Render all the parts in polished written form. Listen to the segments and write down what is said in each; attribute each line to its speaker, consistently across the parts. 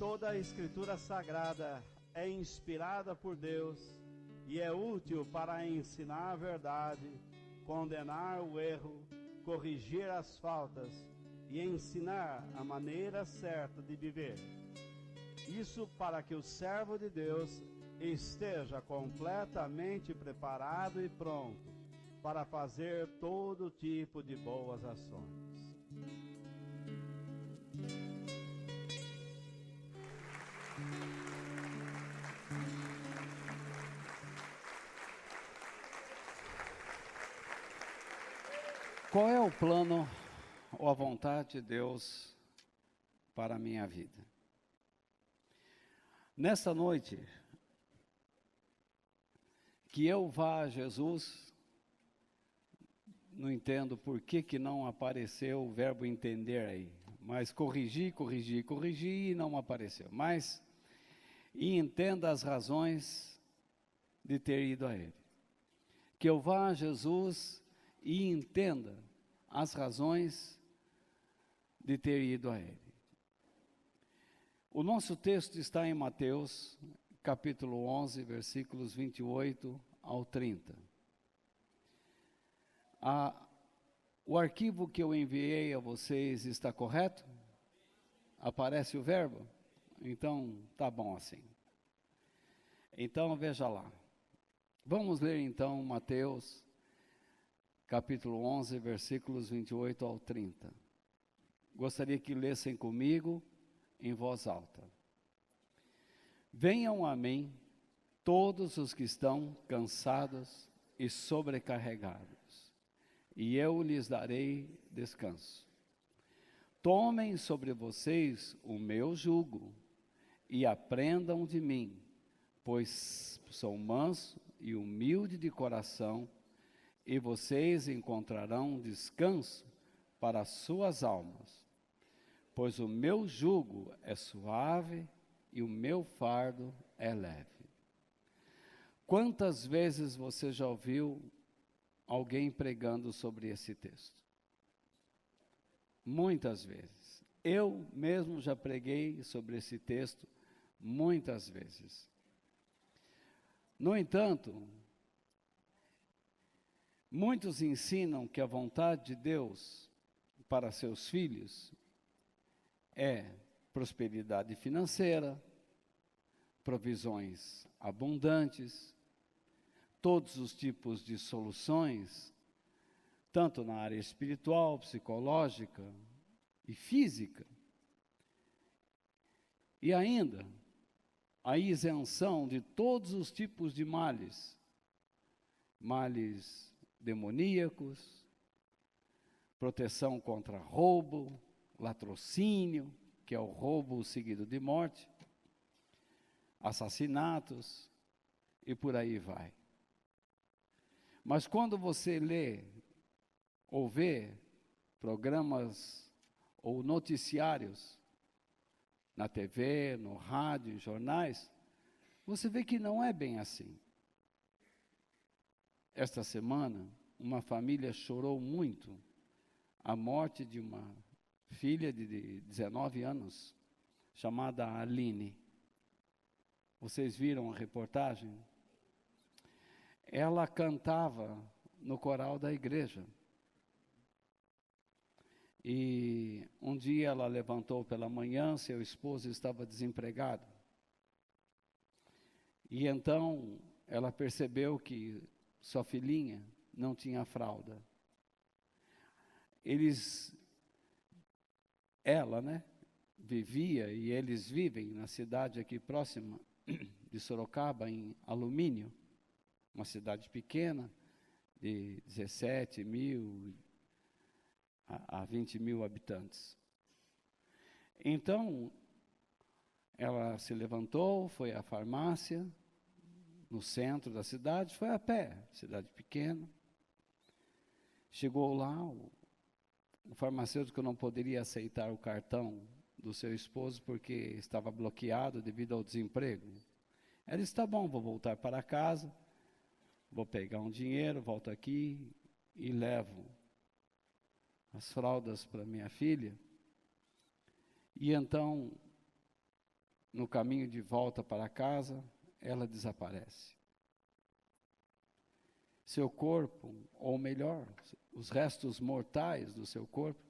Speaker 1: toda a Escritura Sagrada é inspirada por Deus e é útil para ensinar a verdade, condenar o erro, corrigir as faltas e ensinar a maneira certa de viver. Isso para que o servo de Deus esteja completamente preparado e pronto para fazer todo tipo de boas ações.
Speaker 2: Qual é o plano ou a vontade de Deus para a minha vida? Nessa noite, que eu vá a Jesus, não entendo por que não apareceu o verbo entender aí, mas corrigi e não apareceu. E entenda as razões de ter ido a Ele. Que eu vá a Jesus e entenda as razões de ter ido a Ele. O nosso texto está em Mateus, capítulo 11, versículos 28 ao 30. O arquivo que eu enviei a vocês está correto? Aparece o verbo? Então, tá bom assim. Então, veja lá. Vamos ler então Mateus, capítulo 11, versículos 28 ao 30. Gostaria que lessem comigo em voz alta. Venham a mim todos os que estão cansados e sobrecarregados, e eu lhes darei descanso. Tomem sobre vocês o meu jugo e aprendam de mim, pois sou manso e humilde de coração, e vocês encontrarão descanso para as suas almas, pois o meu jugo é suave e o meu fardo é leve. Quantas vezes você já ouviu alguém pregando sobre esse texto? Muitas vezes. Eu mesmo já preguei sobre esse texto muitas vezes. No entanto, muitos ensinam que a vontade de Deus para seus filhos é prosperidade financeira, provisões abundantes, todos os tipos de soluções, tanto na área espiritual, psicológica e física. E ainda, a isenção de todos os tipos de males demoníacos, proteção contra roubo, latrocínio, que é o roubo seguido de morte, assassinatos e por aí vai. Mas quando você lê ou vê programas ou noticiários na TV, no rádio, em jornais, você vê que não é bem assim. Esta semana, uma família chorou muito a morte de uma filha de 19 anos, chamada Aline. Vocês viram a reportagem? Ela cantava no coral da igreja. E um dia ela levantou pela manhã, seu esposo estava desempregado. E então ela percebeu que sua filhinha não tinha fralda. Ela vivia e eles vivem na cidade aqui próxima de Sorocaba, em Alumínio, uma cidade pequena, de 17 mil a 20 mil habitantes. Então, ela se levantou, foi à farmácia, no centro da cidade, foi a pé, cidade pequena. Chegou lá, o farmacêutico não poderia aceitar o cartão do seu esposo porque estava bloqueado devido ao desemprego. Ela disse, tá bom, vou voltar para casa, vou pegar um dinheiro, volto aqui e levo as fraldas para minha filha. E então, no caminho de volta para casa, ela desaparece. Seu corpo, ou melhor, os restos mortais do seu corpo,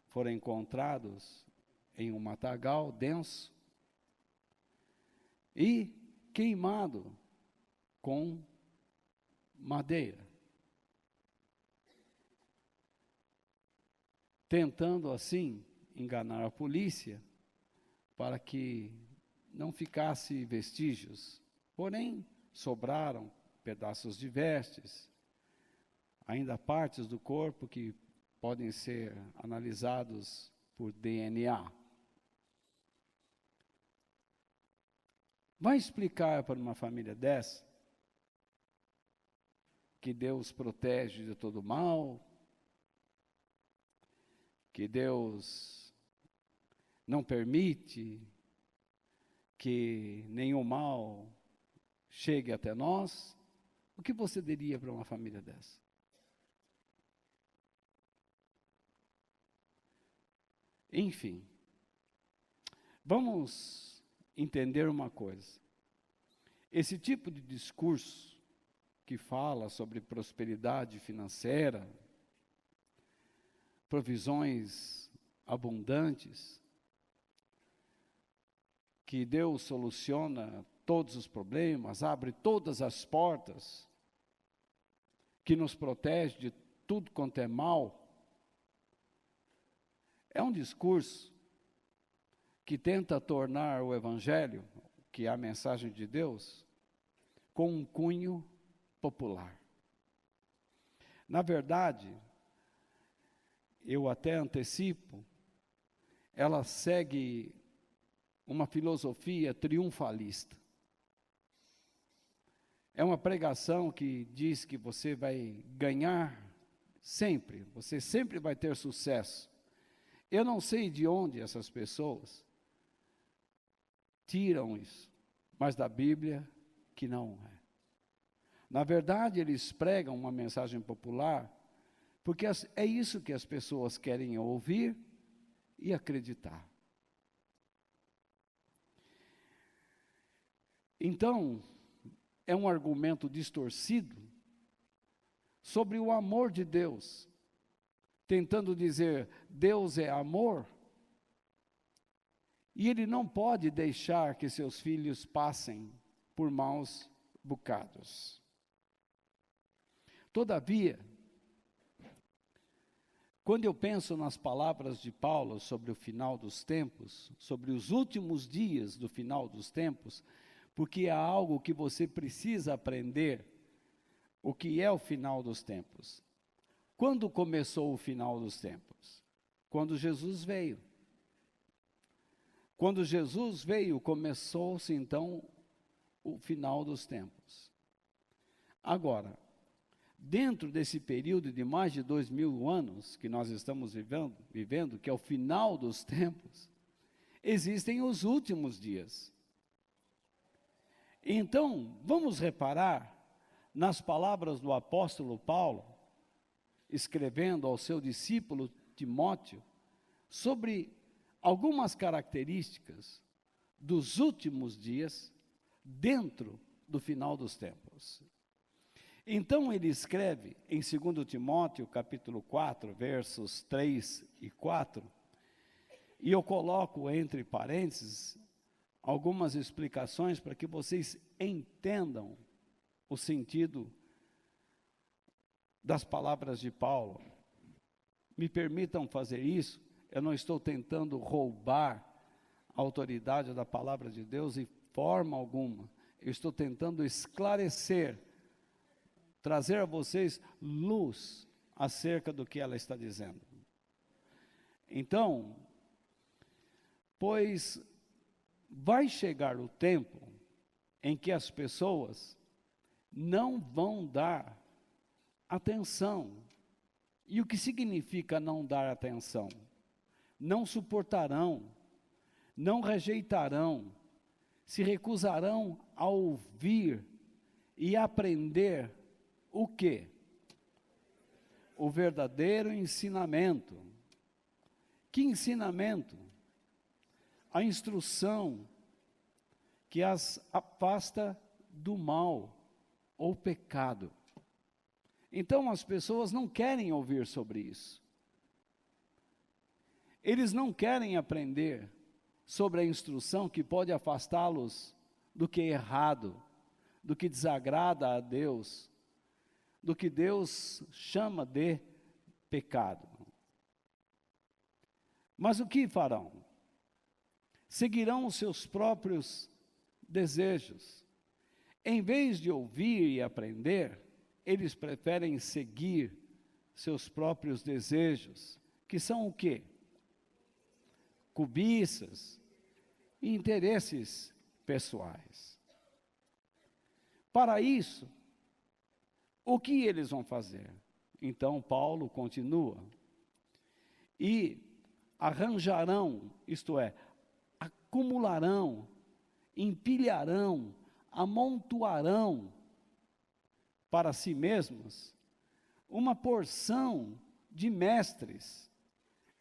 Speaker 2: foram encontrados em um matagal denso e queimado com madeira, tentando assim enganar a polícia para que não ficasse vestígios. Porém, sobraram pedaços de vestes, ainda partes do corpo que podem ser analisados por DNA. Vai explicar para uma família dessa que Deus protege de todo mal, que Deus não permite que nenhum mal chegue até nós? O que você diria para uma família dessa? Enfim, vamos entender uma coisa. Esse tipo de discurso que fala sobre prosperidade financeira, provisões abundantes, que Deus soluciona todos os problemas, abre todas as portas, que nos protege de tudo quanto é mal, é um discurso que tenta tornar o Evangelho, que é a mensagem de Deus, com um cunho popular. Na verdade, eu até antecipo, ela segue uma filosofia triunfalista. É uma pregação que diz que você vai ganhar sempre, você sempre vai ter sucesso. Eu não sei de onde essas pessoas tiram isso, mas da Bíblia que não é. Na verdade, eles pregam uma mensagem popular, porque é isso que as pessoas querem ouvir e acreditar. Então, é um argumento distorcido sobre o amor de Deus, tentando dizer, Deus é amor, e Ele não pode deixar que seus filhos passem por maus bocados. Todavia, quando eu penso nas palavras de Paulo sobre o final dos tempos, sobre os últimos dias do final dos tempos, porque há algo que você precisa aprender, o que é o final dos tempos. Quando começou o final dos tempos? Quando Jesus veio. Quando Jesus veio, começou-se então o final dos tempos. Agora, dentro desse período de mais de 2000 anos que nós estamos vivendo, que é o final dos tempos, existem os últimos dias. Então, vamos reparar nas palavras do apóstolo Paulo, escrevendo ao seu discípulo Timóteo, sobre algumas características dos últimos dias dentro do final dos tempos. Então ele escreve em 2 Timóteo, capítulo 4, versos 3 e 4, e eu coloco entre parênteses algumas explicações para que vocês entendam o sentido das palavras de Paulo. Me permitam fazer isso, eu não estou tentando roubar a autoridade da palavra de Deus de forma alguma, eu estou tentando esclarecer, trazer a vocês luz acerca do que ela está dizendo. Então, pois vai chegar o tempo em que as pessoas não vão dar atenção. E o que significa não dar atenção? Não suportarão, não rejeitarão, se recusarão a ouvir e aprender o quê? O verdadeiro ensinamento. Que ensinamento? A instrução que as afasta do mal ou pecado. Então as pessoas não querem ouvir sobre isso. Eles não querem aprender sobre a instrução que pode afastá-los do que é errado, do que desagrada a Deus, do que Deus chama de pecado. Mas o que farão? Seguirão os seus próprios desejos. Em vez de ouvir e aprender, eles preferem seguir seus próprios desejos, que são o quê? Cobiças e interesses pessoais. Para isso, o que eles vão fazer? Então, Paulo continua. E arranjarão, isto é, acumularão, empilharão, amontoarão para si mesmos uma porção de mestres.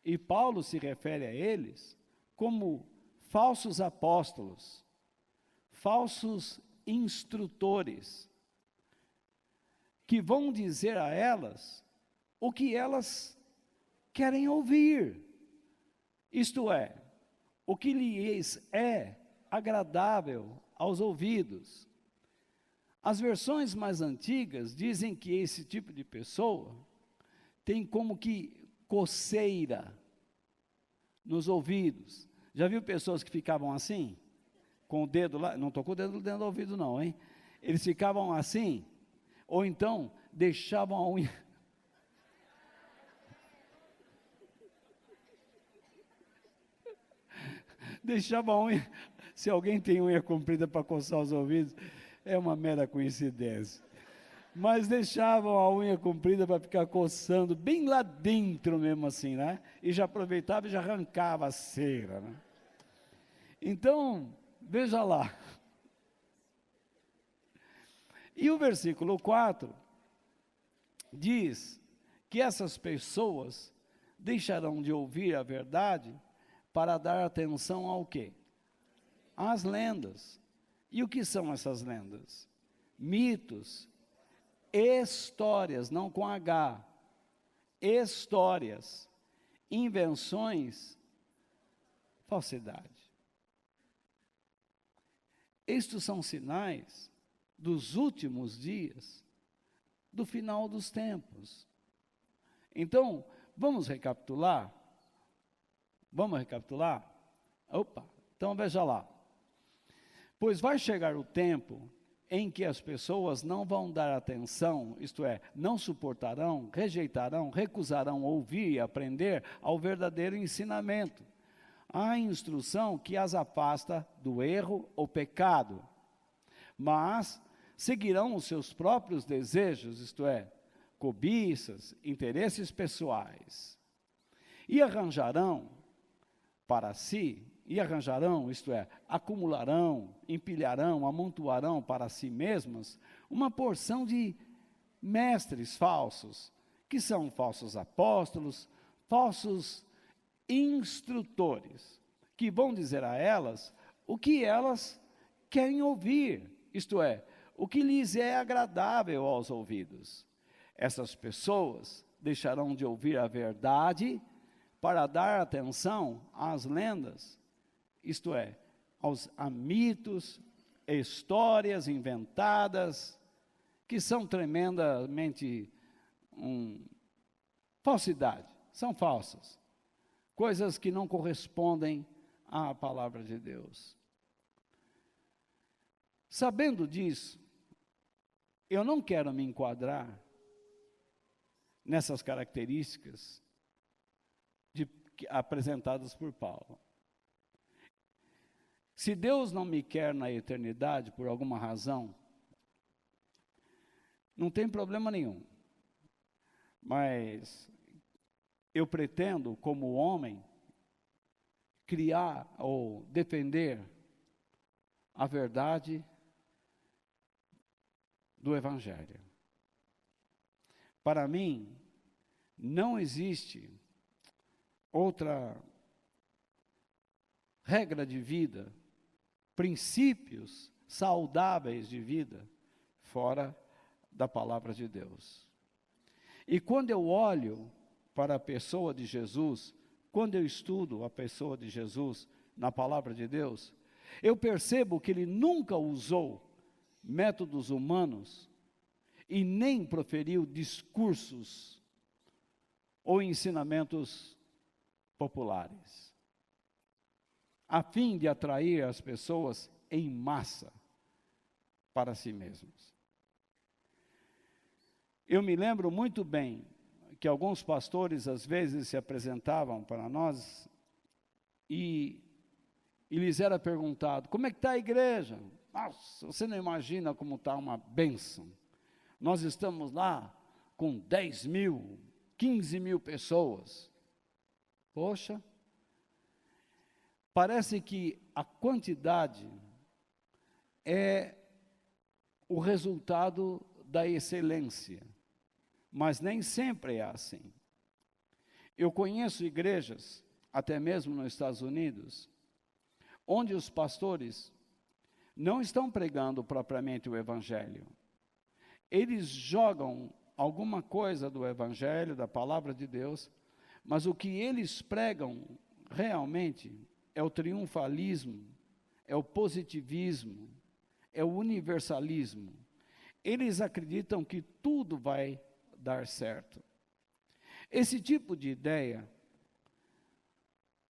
Speaker 2: E Paulo se refere a eles como falsos apóstolos, falsos instrutores, que vão dizer a elas o que elas querem ouvir. Isto é, o que lhes é agradável aos ouvidos. As versões mais antigas dizem que esse tipo de pessoa tem como que coceira nos ouvidos. Já viu pessoas que ficavam assim? Com o dedo lá, não estou com o dedo dentro do ouvido não, hein? Eles ficavam assim, ou então deixavam a unha... deixavam a unha... Se alguém tem unha comprida para coçar os ouvidos, é uma mera coincidência. Mas deixavam a unha comprida para ficar coçando bem lá dentro mesmo assim, né? E já aproveitava e já arrancava a cera, né? Então, veja lá. E o versículo 4 diz que essas pessoas deixarão de ouvir a verdade para dar atenção ao quê? Às lendas. E o que são essas lendas? Mitos, histórias, não com H, histórias, invenções, falsidade. Estes são sinais dos últimos dias, do final dos tempos. Então, vamos recapitular? Vamos recapitular? Opa, então veja lá. Pois vai chegar o tempo em que as pessoas não vão dar atenção, isto é, não suportarão, rejeitarão, recusarão ouvir e aprender ao verdadeiro ensinamento, a instrução que as afasta do erro ou pecado, mas seguirão os seus próprios desejos, isto é, cobiças, interesses pessoais, e arranjarão para si, isto é, acumularão, empilharão, amontoarão para si mesmas uma porção de mestres falsos, que são falsos apóstolos, falsos instrutores, que vão dizer a elas o que elas querem ouvir, isto é, o que lhes é agradável aos ouvidos. Essas pessoas deixarão de ouvir a verdade para dar atenção às lendas, isto é, a mitos, histórias inventadas, que são tremendamente falsidade, são falsas, coisas que não correspondem à palavra de Deus. Sabendo disso, eu não quero me enquadrar nessas características apresentadas por Paulo. Se Deus não me quer na eternidade, por alguma razão, não tem problema nenhum. Mas eu pretendo, como homem, criar ou defender a verdade do Evangelho. Para mim, não existe outra regra de vida princípios saudáveis de vida fora da palavra de Deus. E quando eu olho para a pessoa de Jesus, quando eu estudo a pessoa de Jesus na palavra de Deus, eu percebo que ele nunca usou métodos humanos e nem proferiu discursos ou ensinamentos populares, a fim de atrair as pessoas em massa para si mesmos. Eu me lembro muito bem que alguns pastores às vezes se apresentavam para nós e lhes era perguntado: como é que está a igreja? Nossa, você não imagina como está uma bênção. Nós estamos lá com 10 mil, 15 mil pessoas. Poxa, parece que a quantidade é o resultado da excelência, mas nem sempre é assim. Eu conheço igrejas, até mesmo nos Estados Unidos, onde os pastores não estão pregando propriamente o Evangelho. Eles jogam alguma coisa do Evangelho, da palavra de Deus, mas o que eles pregam realmente é o triunfalismo, é o positivismo, é o universalismo. Eles acreditam que tudo vai dar certo. Esse tipo de ideia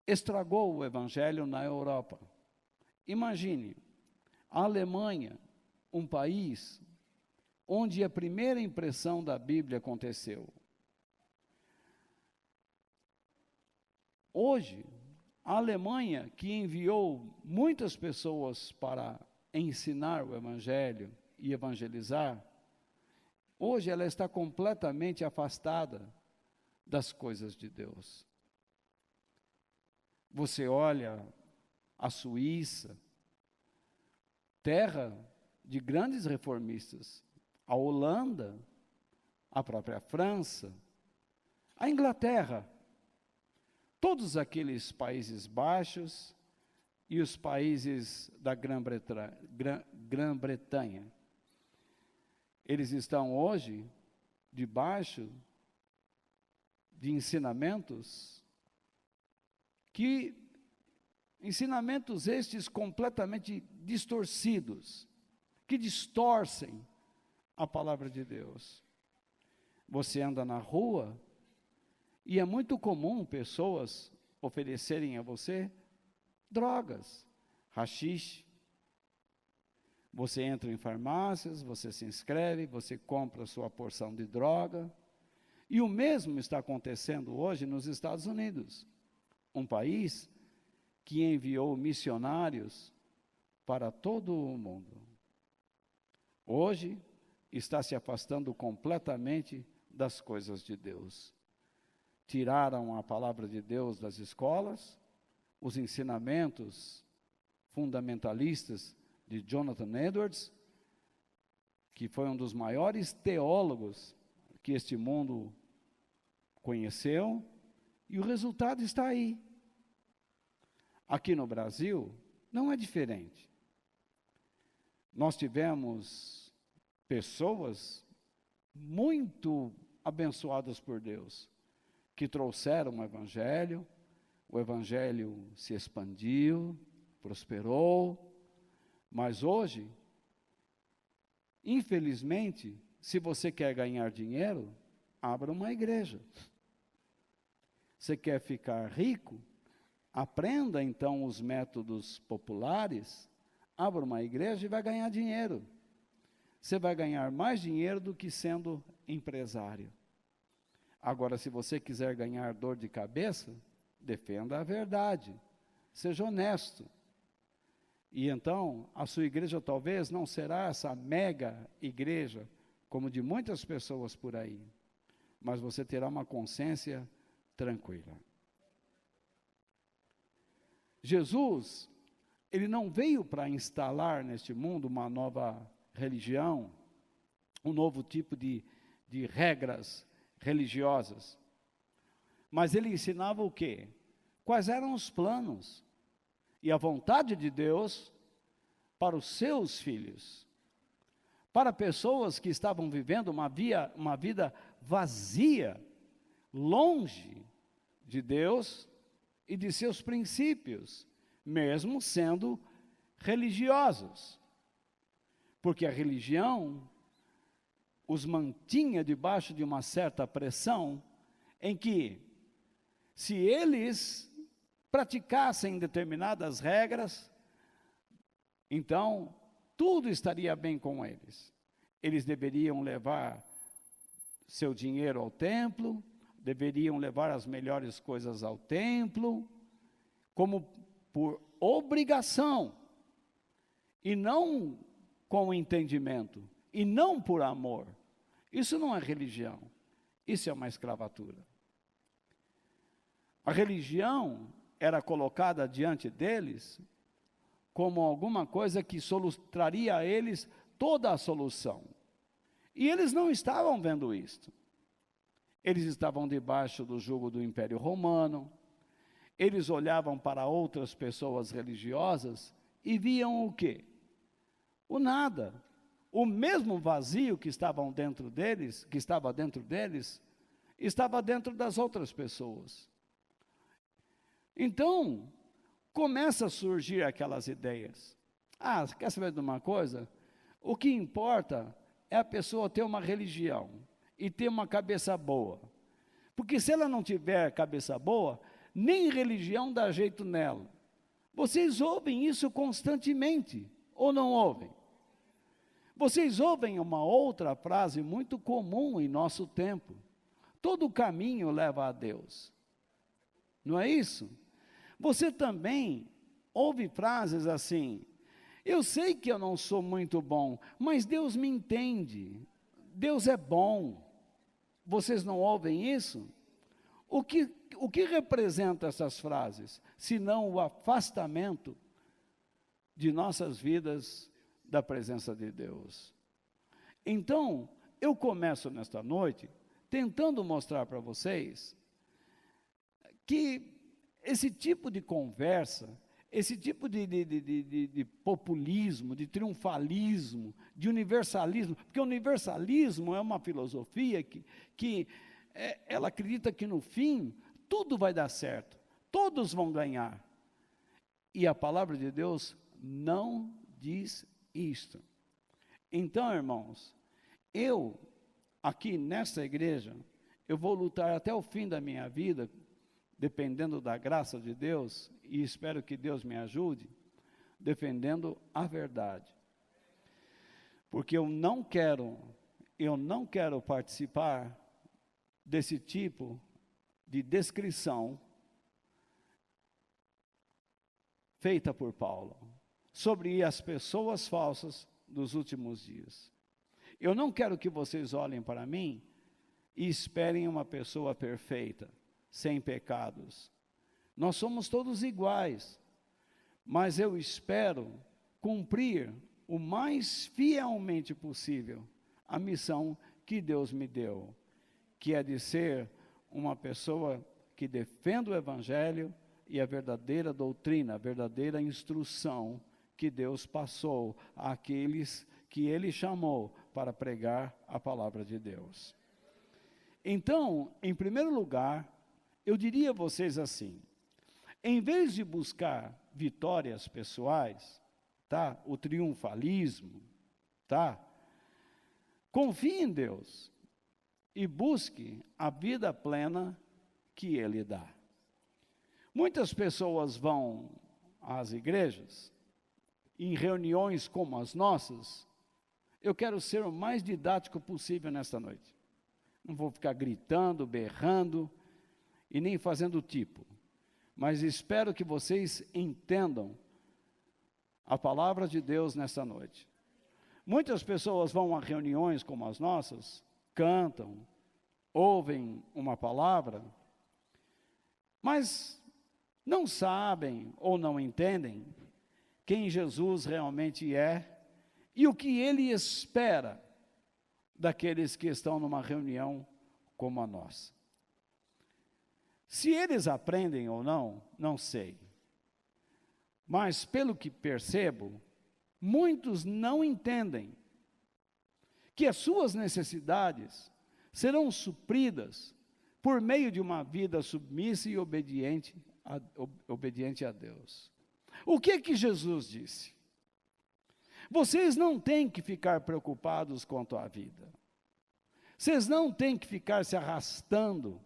Speaker 2: estragou o Evangelho na Europa. Imagine, a Alemanha, um país onde a primeira impressão da Bíblia aconteceu. Hoje, a Alemanha, que enviou muitas pessoas para ensinar o Evangelho e evangelizar, hoje ela está completamente afastada das coisas de Deus. Você olha a Suíça, terra de grandes reformistas, a Holanda, a própria França, a Inglaterra, todos aqueles Países Baixos e os países da Grã-Bretanha, eles estão hoje debaixo de ensinamentos estes completamente distorcidos, que distorcem a palavra de Deus. Você anda na rua e é muito comum pessoas oferecerem a você drogas, haxixe. Você entra em farmácias, você se inscreve, você compra a sua porção de droga. E o mesmo está acontecendo hoje nos Estados Unidos, um país que enviou missionários para todo o mundo. Hoje está se afastando completamente das coisas de Deus. Tiraram a palavra de Deus das escolas, os ensinamentos fundamentalistas de Jonathan Edwards, que foi um dos maiores teólogos que este mundo conheceu, e o resultado está aí. Aqui no Brasil, não é diferente. Nós tivemos pessoas muito abençoadas por Deus, que trouxeram o Evangelho se expandiu, prosperou, mas hoje, infelizmente, se você quer ganhar dinheiro, abra uma igreja. Você quer ficar rico? Aprenda então os métodos populares, abra uma igreja e vai ganhar dinheiro. Você vai ganhar mais dinheiro do que sendo empresário. Agora, se você quiser ganhar dor de cabeça, defenda a verdade, seja honesto. E então, a sua igreja talvez não será essa mega igreja, como de muitas pessoas por aí, mas você terá uma consciência tranquila. Jesus, ele não veio para instalar neste mundo uma nova religião, um novo tipo de regras religiosas, mas ele ensinava o quê? Quais eram os planos e a vontade de Deus para os seus filhos, para pessoas que estavam vivendo uma vida vazia, longe de Deus e de seus princípios, mesmo sendo religiosos. Porque a religião os mantinha debaixo de uma certa pressão, em que, se eles praticassem determinadas regras, então tudo estaria bem com eles. Eles deveriam levar seu dinheiro ao templo, deveriam levar as melhores coisas ao templo, como por obrigação, e não com entendimento, e não por amor. Isso não é religião, isso é uma escravatura. A religião era colocada diante deles como alguma coisa que traria a eles toda a solução. E eles não estavam vendo isto. Eles estavam debaixo do jugo do Império Romano, eles olhavam para outras pessoas religiosas e viam o quê? O nada. O mesmo vazio que estava dentro deles, estava dentro das outras pessoas. Então, começa a surgir aquelas ideias. Quer saber de uma coisa? O que importa é a pessoa ter uma religião e ter uma cabeça boa. Porque se ela não tiver cabeça boa, nem religião dá jeito nela. Vocês ouvem isso constantemente, ou não ouvem? Vocês ouvem uma outra frase muito comum em nosso tempo: todo caminho leva a Deus. Não é isso? Você também ouve frases assim: eu sei que eu não sou muito bom, mas Deus me entende, Deus é bom. Vocês não ouvem isso? O que representa essas frases, senão o afastamento de nossas vidas da presença de Deus? Então, eu começo nesta noite tentando mostrar para vocês que esse tipo de conversa, esse tipo de populismo, de triunfalismo, de universalismo, porque o universalismo é uma filosofia que ela acredita que no fim tudo vai dar certo, todos vão ganhar. E a palavra de Deus não diz isto. Então, irmãos, eu, aqui nesta igreja, eu vou lutar até o fim da minha vida, dependendo da graça de Deus, e espero que Deus me ajude, defendendo a verdade. Porque eu não quero participar desse tipo de descrição feita por Paulo sobre as pessoas falsas dos últimos dias. Eu não quero que vocês olhem para mim e esperem uma pessoa perfeita, sem pecados. Nós somos todos iguais, mas eu espero cumprir o mais fielmente possível a missão que Deus me deu, que é de ser uma pessoa que defenda o Evangelho e a verdadeira doutrina, a verdadeira instrução que Deus passou àqueles que Ele chamou para pregar a palavra de Deus. Então, em primeiro lugar, eu diria a vocês assim: em vez de buscar vitórias pessoais, tá? O triunfalismo, tá? Confie em Deus e busque a vida plena que Ele dá. Muitas pessoas vão às igrejas, em reuniões como as nossas. Eu quero ser o mais didático possível nesta noite. Não vou ficar gritando, berrando e nem fazendo tipo, mas espero que vocês entendam a palavra de Deus nesta noite. Muitas pessoas vão a reuniões como as nossas, cantam, ouvem uma palavra, mas não sabem ou não entendem quem Jesus realmente é e o que Ele espera daqueles que estão numa reunião como a nossa. Se eles aprendem ou não, não sei. Mas pelo que percebo, muitos não entendem que as suas necessidades serão supridas por meio de uma vida submissa e obediente a Deus. O que Jesus disse? Vocês não têm que ficar preocupados quanto à vida. Vocês não têm que ficar se arrastando,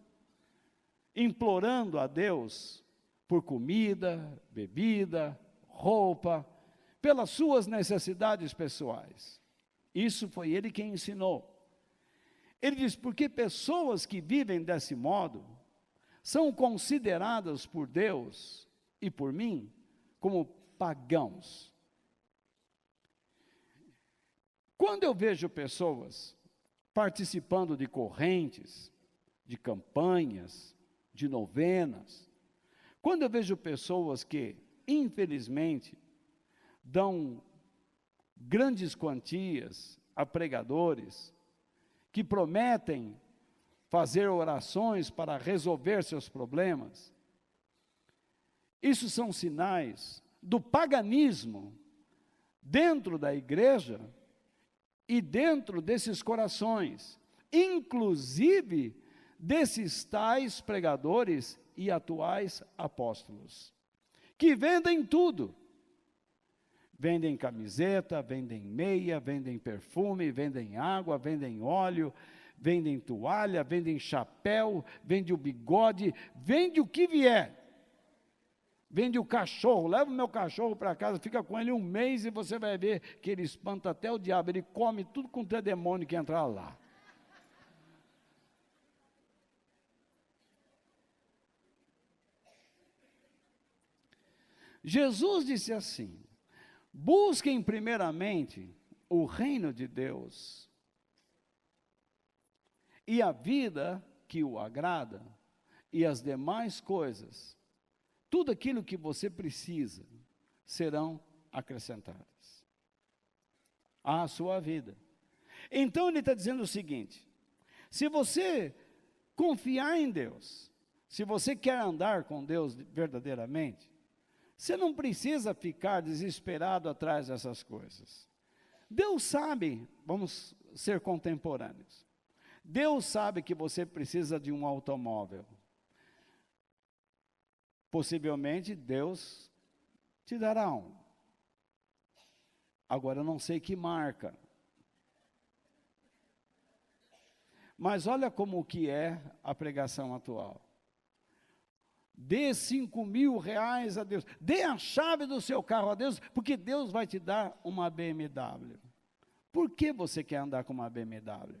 Speaker 2: implorando a Deus por comida, bebida, roupa, pelas suas necessidades pessoais. Isso foi ele quem ensinou. Ele diz, porque pessoas que vivem desse modo são consideradas por Deus e por mim como pagãos. Quando eu vejo pessoas participando de correntes, de campanhas, de novenas, quando eu vejo pessoas que, infelizmente, dão grandes quantias a pregadores, que prometem fazer orações para resolver seus problemas, isso são sinais do paganismo dentro da igreja e dentro desses corações, inclusive desses tais pregadores e atuais apóstolos, que vendem tudo. Vendem camiseta, vendem meia, vendem perfume, vendem água, vendem óleo, vendem toalha, vendem chapéu, vende o bigode, vende o que vier. Vende o cachorro, leva o meu cachorro para casa, fica com ele um mês e você vai ver que ele espanta até o diabo, ele come tudo com o demônio que entrar lá. Jesus disse assim, busquem primeiramente o reino de Deus e a vida que o agrada e as demais coisas, tudo aquilo que você precisa, serão acrescentadas à sua vida. Então ele está dizendo o seguinte, se você confiar em Deus, se você quer andar com Deus verdadeiramente, você não precisa ficar desesperado atrás dessas coisas. Deus sabe, vamos ser contemporâneos, Deus sabe que você precisa de um automóvel. Possivelmente Deus te dará um. Agora eu não sei que marca. Mas olha como que é a pregação atual. Dê 5.000 reais a Deus. Dê a chave do seu carro a Deus, porque Deus vai te dar uma BMW. Por que você quer andar com uma BMW?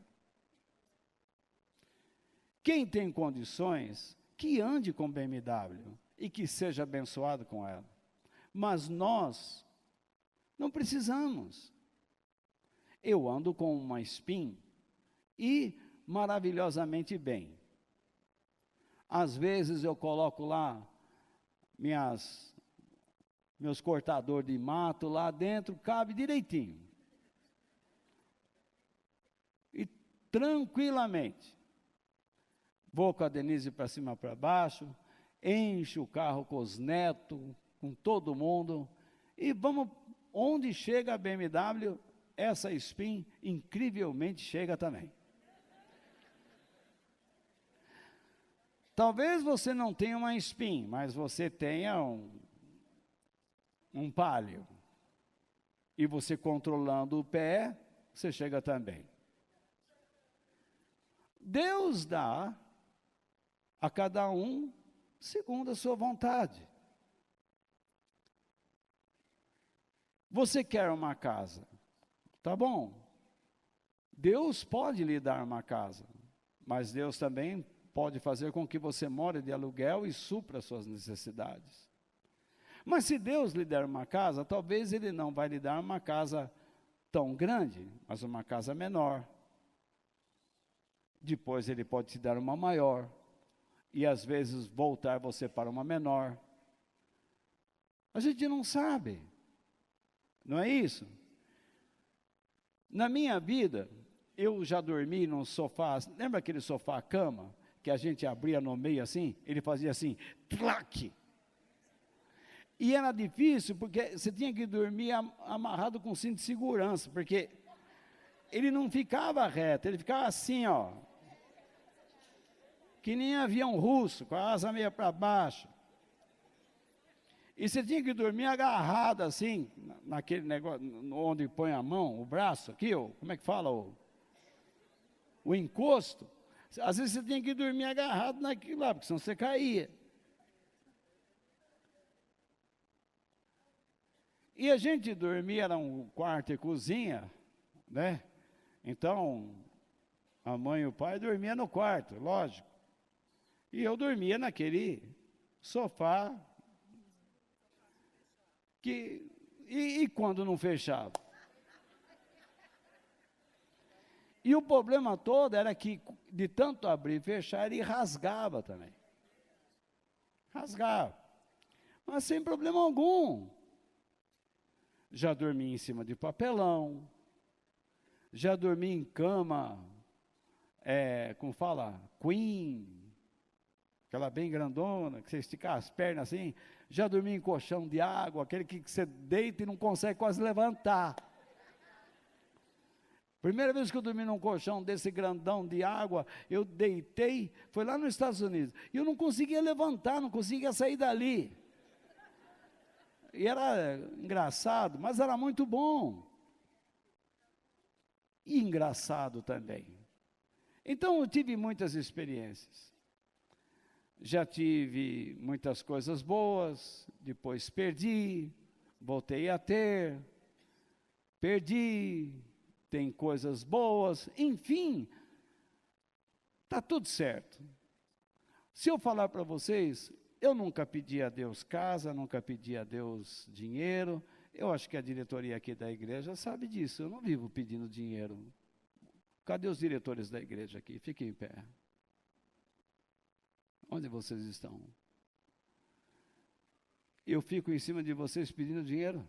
Speaker 2: Quem tem condições, que ande com BMW e que seja abençoado com ela. Mas nós não precisamos. Eu ando com uma Spin e maravilhosamente bem. Às vezes eu coloco lá meus cortadores de mato lá dentro, cabe direitinho. E tranquilamente. Vou com a Denise para cima e para baixo, encho o carro com os netos, com todo mundo, e vamos, onde chega a BMW, essa Spin incrivelmente chega também. Talvez você não tenha uma Spin, mas você tenha um Palio. E você controlando o pé, você chega também. Deus dá a cada um segundo a sua vontade. Você quer uma casa? Tá bom. Deus pode lhe dar uma casa, mas Deus também pode fazer com que você more de aluguel e supra as suas necessidades. Mas se Deus lhe der uma casa, talvez Ele não vai lhe dar uma casa tão grande, mas uma casa menor. Depois Ele pode te dar uma maior, e às vezes voltar você para uma menor. A gente não sabe, não é isso? Na minha vida, eu já dormi num sofá, lembra aquele sofá-cama? Que a gente abria no meio assim, ele fazia assim, tlac. E era difícil, porque você tinha que dormir amarrado com cinto de segurança, porque ele não ficava reto, ele ficava assim, ó. Que nem avião russo, com a asa meia para baixo. E você tinha que dormir agarrado assim, naquele negócio, onde põe a mão, o braço aqui, ó, como é que fala? O encosto. Às vezes você tinha que dormir agarrado naquilo lá, porque senão você caía. E a gente dormia, era um quarto e cozinha, né? Então, a mãe e o pai dormiam no quarto, lógico. E eu dormia naquele sofá. E quando não fechava? E o problema todo era que, de tanto abrir e fechar, ele rasgava também. Rasgava. Mas sem problema algum. Já dormi em cima de papelão. Já dormi em cama, como fala? Queen. Aquela bem grandona, que você estica as pernas assim. Já dormi em colchão de água, aquele que você deita e não consegue quase levantar. Primeira vez que eu dormi num colchão desse grandão de água, eu deitei, foi lá nos Estados Unidos, e eu não conseguia levantar, não conseguia sair dali. E era engraçado, mas era muito bom. E engraçado também. Então eu tive muitas experiências. Já tive muitas coisas boas, depois perdi, voltei a ter, perdi, tem coisas boas, enfim, está tudo certo. Se eu falar para vocês, eu nunca pedi a Deus casa, nunca pedi a Deus dinheiro, eu acho que a diretoria aqui da igreja sabe disso, eu não vivo pedindo dinheiro. Cadê os diretores da igreja aqui? Fiquem em pé. Onde vocês estão? Eu fico em cima de vocês pedindo dinheiro?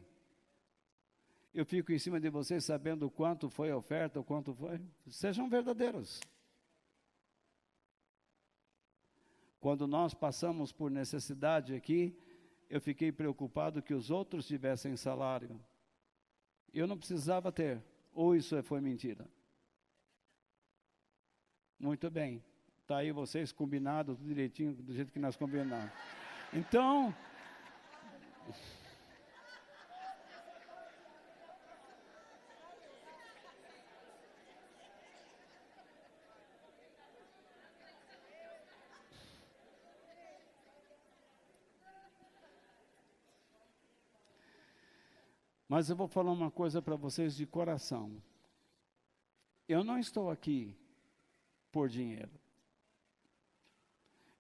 Speaker 2: Eu fico em cima de vocês sabendo quanto foi a oferta, o quanto foi? Sejam verdadeiros. Quando nós passamos por necessidade aqui, eu fiquei preocupado que os outros tivessem salário. Eu não precisava ter. Ou isso foi mentira? Muito bem. Está aí vocês combinados, tudo direitinho, do jeito que nós combinamos. Então, mas eu vou falar uma coisa para vocês de coração. Eu não estou aqui por dinheiro.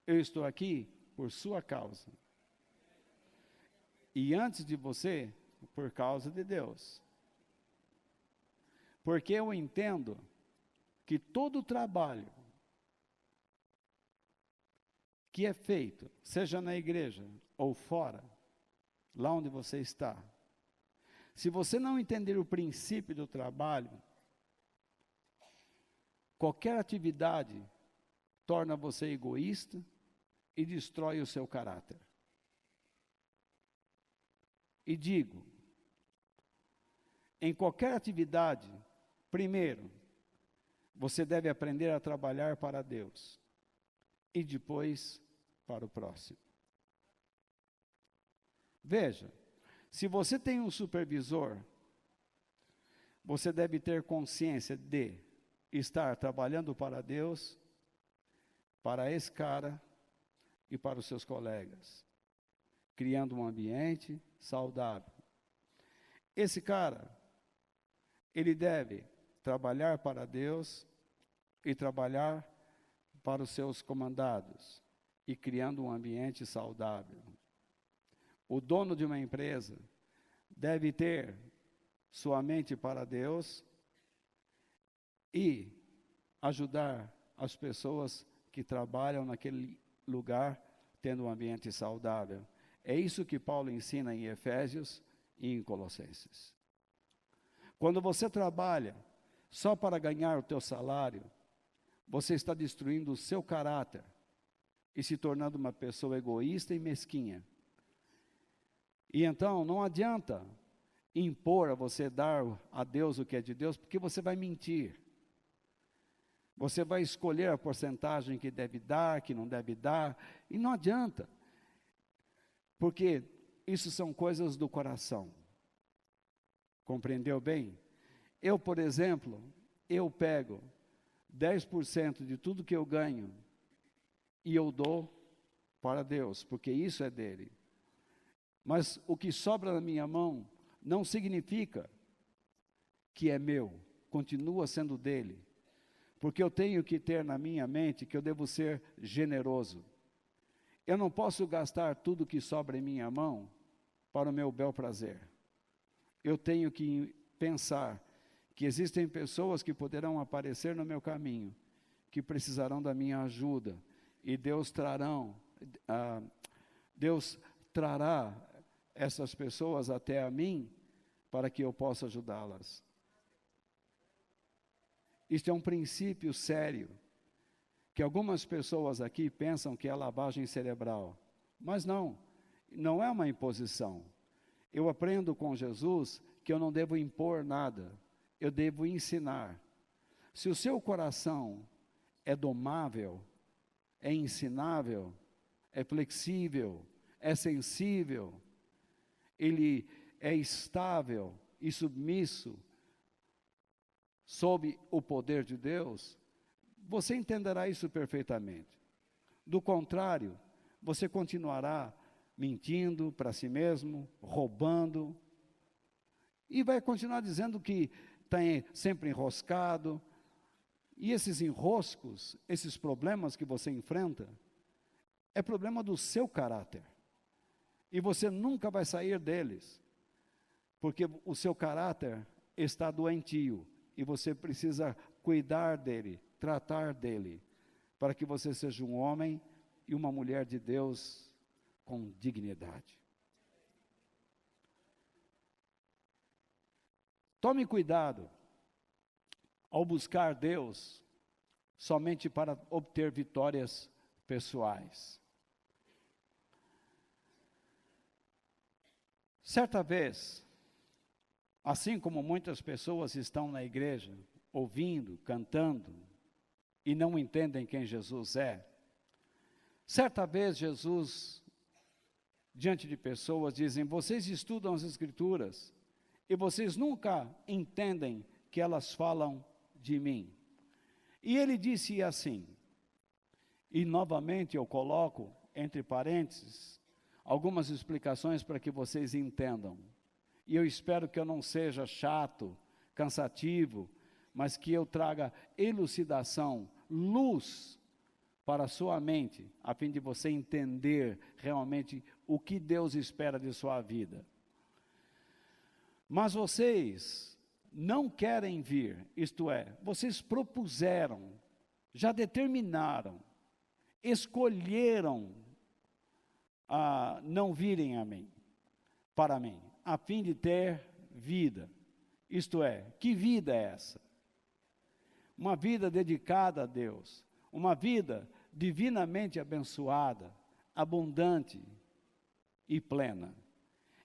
Speaker 2: Eu estou aqui por sua causa. E antes de você, por causa de Deus. Porque eu entendo que todo o trabalho que é feito, seja na igreja ou fora, lá onde você está, se você não entender o princípio do trabalho, qualquer atividade torna você egoísta e destrói o seu caráter. E digo, em qualquer atividade, primeiro, você deve aprender a trabalhar para Deus e depois para o próximo. Veja, se você tem um supervisor, você deve ter consciência de estar trabalhando para Deus, para esse cara e para os seus colegas, criando um ambiente saudável. Esse cara, ele deve trabalhar para Deus e trabalhar para os seus comandados e criando um ambiente saudável. O dono de uma empresa deve ter sua mente para Deus e ajudar as pessoas que trabalham naquele lugar, tendo um ambiente saudável. É isso que Paulo ensina em Efésios e em Colossenses. Quando você trabalha só para ganhar o teu salário, você está destruindo o seu caráter e se tornando uma pessoa egoísta e mesquinha. E então não adianta impor a você dar a Deus o que é de Deus, porque você vai mentir. Você vai escolher a porcentagem que deve dar, que não deve dar, e não adianta. Porque isso são coisas do coração. Compreendeu bem? Eu, por exemplo, eu pego 10% de tudo que eu ganho e eu dou para Deus, porque isso é dele. Mas o que sobra na minha mão não significa que é meu, continua sendo dele. Porque eu tenho que ter na minha mente que eu devo ser generoso. Eu não posso gastar tudo que sobra em minha mão para o meu bel prazer. Eu tenho que pensar que existem pessoas que poderão aparecer no meu caminho, que precisarão da minha ajuda, e Deus trará essas pessoas até a mim, para que eu possa ajudá-las. Isto é um princípio sério, que algumas pessoas aqui pensam que é lavagem cerebral, mas não é uma imposição. Eu aprendo com Jesus que eu não devo impor nada, eu devo ensinar. Se o seu coração é domável, é ensinável, é flexível, é sensível, ele é estável e submisso sob o poder de Deus, você entenderá isso perfeitamente. Do contrário, você continuará mentindo para si mesmo, roubando, e vai continuar dizendo que está sempre enroscado. E esses enroscos, esses problemas que você enfrenta, é problema do seu caráter. E você nunca vai sair deles, porque o seu caráter está doentio, e você precisa cuidar dele, tratar dele, para que você seja um homem e uma mulher de Deus com dignidade. Tome cuidado ao buscar Deus somente para obter vitórias pessoais. Certa vez, assim como muitas pessoas estão na igreja, ouvindo, cantando, e não entendem quem Jesus é, certa vez Jesus, diante de pessoas, dizem: vocês estudam as Escrituras, e vocês nunca entendem que elas falam de mim. E ele disse assim, e novamente eu coloco entre parênteses algumas explicações para que vocês entendam. E eu espero que eu não seja chato, cansativo, mas que eu traga elucidação, luz para a sua mente, a fim de você entender realmente o que Deus espera de sua vida. Mas vocês não querem vir, isto é, vocês propuseram, já determinaram, escolheram a não virem a mim, para mim, a fim de ter vida. Isto é, que vida é essa? Uma vida dedicada a Deus, uma vida divinamente abençoada, abundante e plena.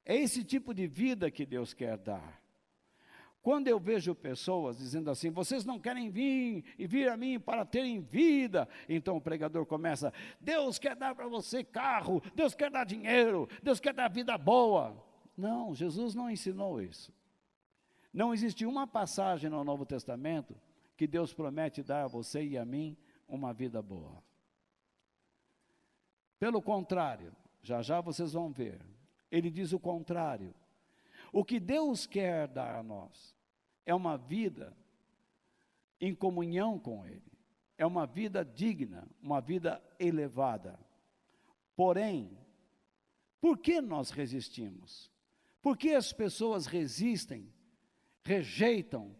Speaker 2: É esse tipo de vida que Deus quer dar. Quando eu vejo pessoas dizendo assim: vocês não querem vir e vir a mim para terem vida, então o pregador começa: Deus quer dar para você carro, Deus quer dar dinheiro, Deus quer dar vida boa. Não, Jesus não ensinou isso. Não existe uma passagem no Novo Testamento que Deus promete dar a você e a mim uma vida boa. Pelo contrário, já já vocês vão ver, ele diz o contrário. O que Deus quer dar a nós é uma vida em comunhão com Ele, é uma vida digna, uma vida elevada. Porém, por que nós resistimos? Por que as pessoas resistem, rejeitam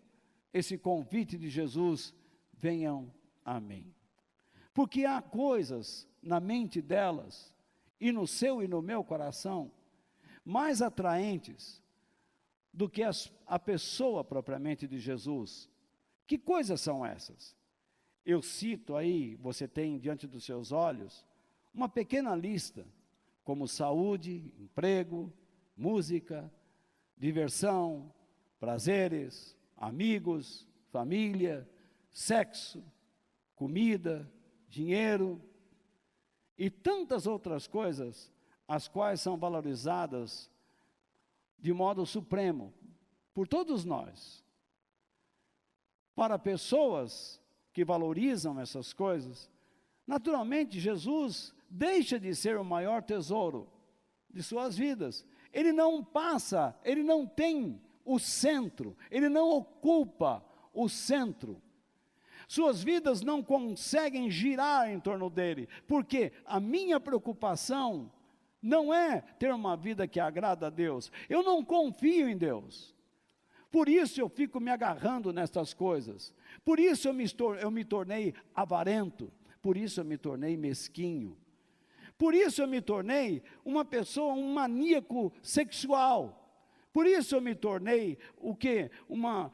Speaker 2: esse convite de Jesus: venham a mim? Porque há coisas na mente delas, e no seu e no meu coração, mais atraentes do que a pessoa propriamente de Jesus. Que coisas são essas? Eu cito aí, você tem diante dos seus olhos, uma pequena lista, como saúde, emprego, música, diversão, prazeres, amigos, família, sexo, comida, dinheiro e tantas outras coisas, as quais são valorizadas de modo supremo por todos nós. Para pessoas que valorizam essas coisas, naturalmente Jesus deixa de ser o maior tesouro de suas vidas. Ele não passa, ele não tem o centro, ele não ocupa o centro. Suas vidas não conseguem girar em torno dele, porque a minha preocupação não é ter uma vida que agrada a Deus. Eu não confio em Deus. Por isso eu fico me agarrando nestas coisas. Por isso eu me tornei avarento. Por isso eu me tornei mesquinho. Por isso eu me tornei uma pessoa, um maníaco sexual. Por isso eu me tornei o quê? Uma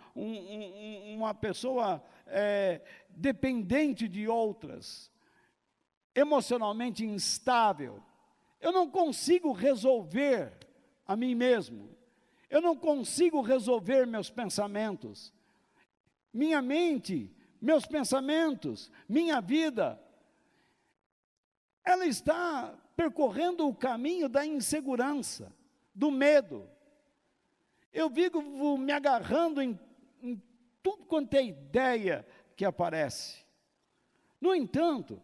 Speaker 2: pessoa dependente de outras. Emocionalmente instável. Eu não consigo resolver a mim mesmo. Eu não consigo resolver meus pensamentos. Minha mente, meus pensamentos, minha vida, ela está percorrendo o caminho da insegurança, do medo. Eu vivo me agarrando em tudo quanto é ideia que aparece. No entanto,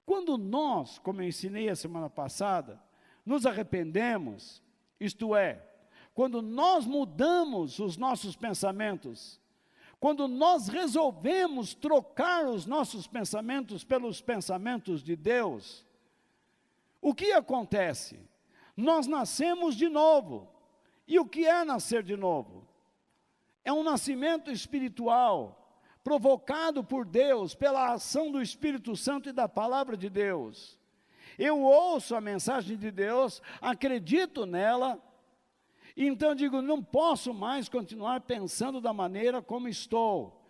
Speaker 2: quando nós, como eu ensinei a semana passada, nos arrependemos, isto é, quando nós mudamos os nossos pensamentos, quando nós resolvemos trocar os nossos pensamentos pelos pensamentos de Deus, o que acontece? Nós nascemos de novo. E o que é nascer de novo? É um nascimento espiritual, provocado por Deus, pela ação do Espírito Santo e da palavra de Deus. Eu ouço a mensagem de Deus, acredito nela, e então digo, não posso mais continuar pensando da maneira como estou.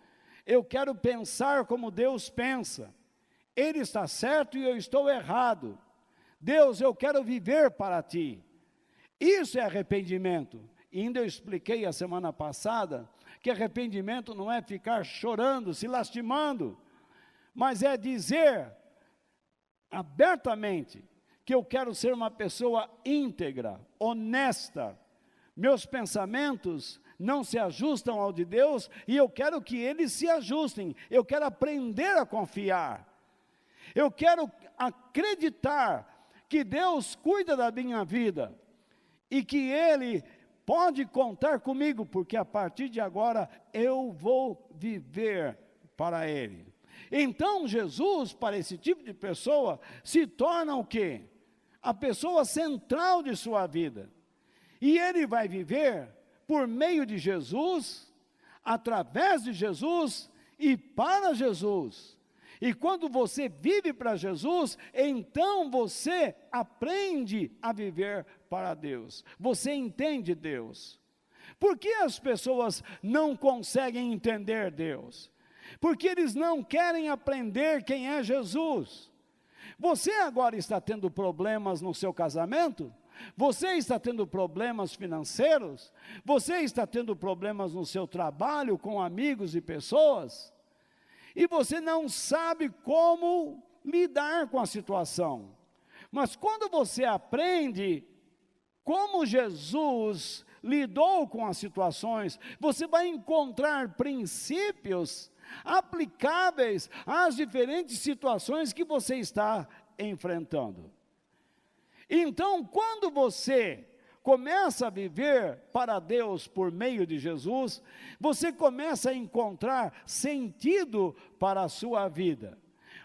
Speaker 2: Eu quero pensar como Deus pensa. Ele está certo e eu estou errado. Deus, eu quero viver para Ti. Isso é arrependimento. E ainda eu expliquei a semana passada que arrependimento não é ficar chorando, se lastimando, mas é dizer abertamente que eu quero ser uma pessoa íntegra, honesta. Meus pensamentos não se ajustam ao de Deus e eu quero que eles se ajustem. Eu quero aprender a confiar. Eu quero acreditar que Deus cuida da minha vida e que Ele pode contar comigo, porque a partir de agora eu vou viver para Ele. Então Jesus, para esse tipo de pessoa, se torna o quê? A pessoa central de sua vida. E ele vai viver por meio de Jesus, através de Jesus e para Jesus. E quando você vive para Jesus, então você aprende a viver para Deus. Você entende Deus. Por que as pessoas não conseguem entender Deus? Porque eles não querem aprender quem é Jesus. Você agora está tendo problemas no seu casamento? Você está tendo problemas financeiros? Você está tendo problemas no seu trabalho com amigos e pessoas? E você não sabe como lidar com a situação. Mas quando você aprende como Jesus lidou com as situações, você vai encontrar princípios aplicáveis às diferentes situações que você está enfrentando. Então, quando você começa a viver para Deus por meio de Jesus, você começa a encontrar sentido para a sua vida.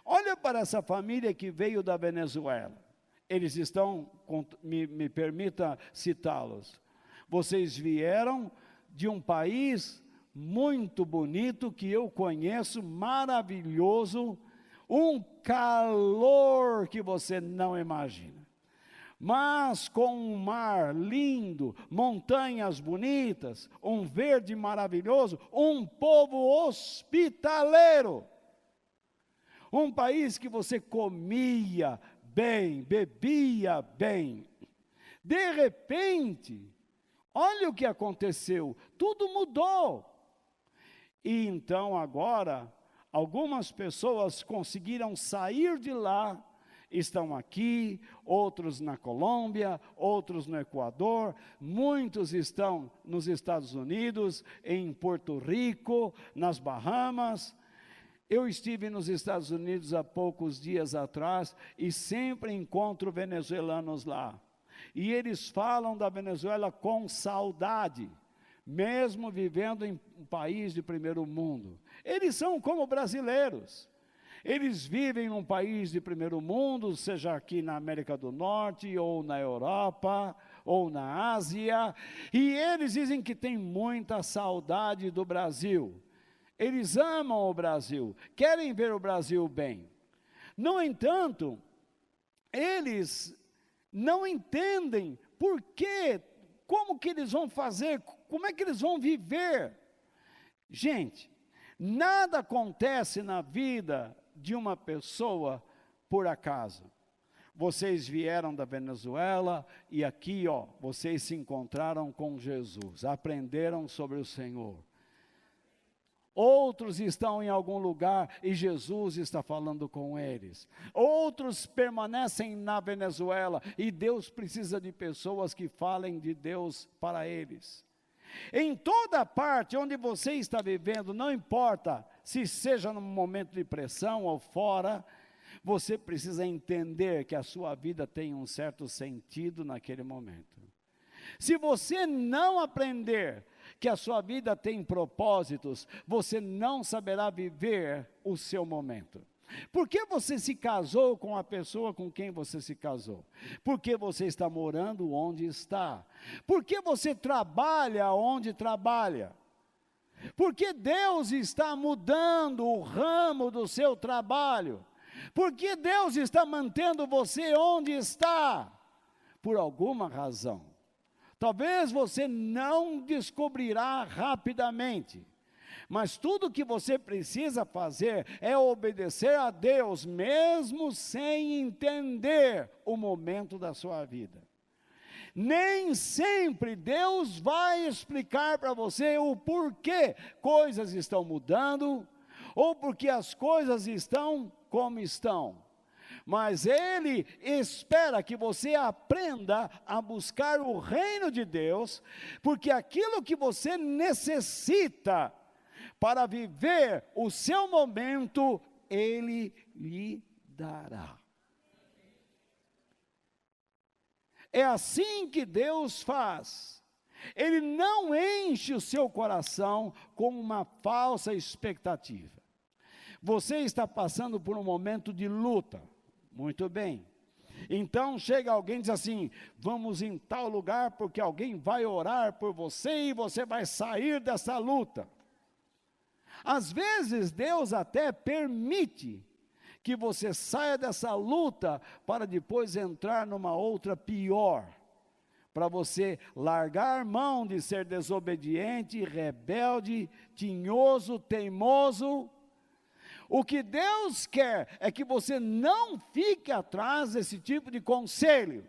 Speaker 2: Olha para essa família que veio da Venezuela. Eles estão, me permita citá-los. Vocês vieram de um país muito bonito que eu conheço, maravilhoso, um calor que você não imagina. Mas com um mar lindo, montanhas bonitas, um verde maravilhoso, um povo hospitaleiro. Um país que você comia bem, bebia bem. De repente, Olha o que aconteceu, tudo mudou. E então agora, algumas pessoas conseguiram sair de lá, estão aqui, outros na Colômbia, outros no Equador, muitos estão nos Estados Unidos, em Porto Rico, nas Bahamas. Eu estive nos Estados Unidos há poucos dias atrás e sempre encontro venezuelanos lá. E eles falam da Venezuela com saudade, mesmo vivendo em um país de primeiro mundo. Eles são como brasileiros. Eles vivem num país de primeiro mundo, seja aqui na América do Norte, ou na Europa, ou na Ásia, e eles dizem que têm muita saudade do Brasil. Eles amam o Brasil, querem ver o Brasil bem. No entanto, eles não entendem por quê, como que eles vão fazer, como é que eles vão viver. Gente, nada acontece na vida de uma pessoa por acaso. Vocês vieram da Venezuela e aqui, vocês se encontraram com Jesus, aprenderam sobre o Senhor. Outros estão em algum lugar e Jesus está falando com eles. Outros permanecem na Venezuela e Deus precisa de pessoas que falem de Deus para eles. Em toda parte onde você está vivendo, não importa se seja num momento de pressão ou fora, você precisa entender que a sua vida tem um certo sentido naquele momento. Se você não aprender que a sua vida tem propósitos, você não saberá viver o seu momento. Por que você se casou com a pessoa com quem você se casou? Porque você está morando onde está. Por que você trabalha onde trabalha? Porque Deus está mudando o ramo do seu trabalho. Porque Deus está mantendo você onde está. Por alguma razão. Talvez você não descobrirá rapidamente. Mas tudo que você precisa fazer é obedecer a Deus, mesmo sem entender o momento da sua vida. Nem sempre Deus vai explicar para você o porquê coisas estão mudando, ou porque as coisas estão como estão. Mas Ele espera que você aprenda a buscar o reino de Deus, porque aquilo que você necessita para viver o seu momento, Ele lhe dará. É assim que Deus faz. Ele não enche o seu coração com uma falsa expectativa. Você está passando por um momento de luta. Muito bem. Então chega alguém e diz assim, vamos em tal lugar porque alguém vai orar por você e você vai sair dessa luta. Às vezes Deus até permite que você saia dessa luta para depois entrar numa outra pior. Para você largar mão de ser desobediente, rebelde, tinhoso, teimoso. O que Deus quer é que você não fique atrás desse tipo de conselho.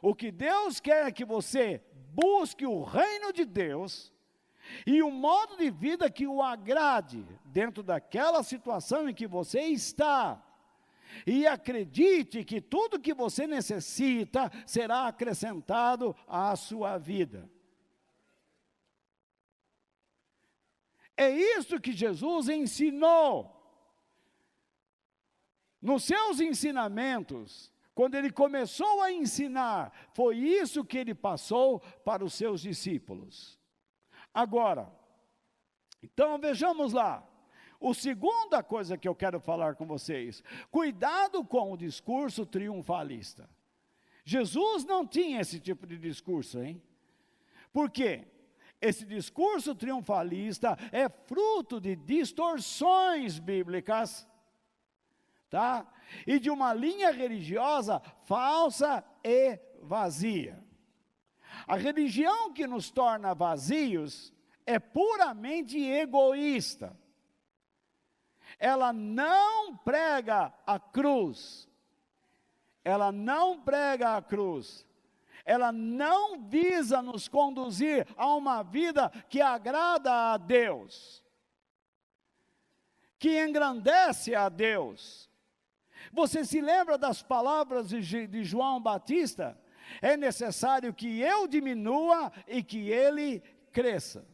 Speaker 2: O que Deus quer é que você busque o reino de Deus e um modo de vida que o agrade dentro daquela situação em que você está. E acredite que tudo que você necessita será acrescentado à sua vida. É isso que Jesus ensinou. Nos seus ensinamentos, quando Ele começou a ensinar, foi isso que Ele passou para os seus discípulos. Agora, então vejamos lá. A segunda coisa que eu quero falar com vocês, cuidado com o discurso triunfalista. Jesus não tinha esse tipo de discurso, hein? Por quê? Esse discurso triunfalista é fruto de distorções bíblicas, tá? E de uma linha religiosa falsa e vazia. A religião que nos torna vazios é puramente egoísta. Ela não prega a cruz. Ela não prega a cruz. ela não visa nos conduzir a uma vida que agrada a Deus, que engrandece a Deus. Você se lembra das palavras de João Batista? É necessário que eu diminua e que ele cresça.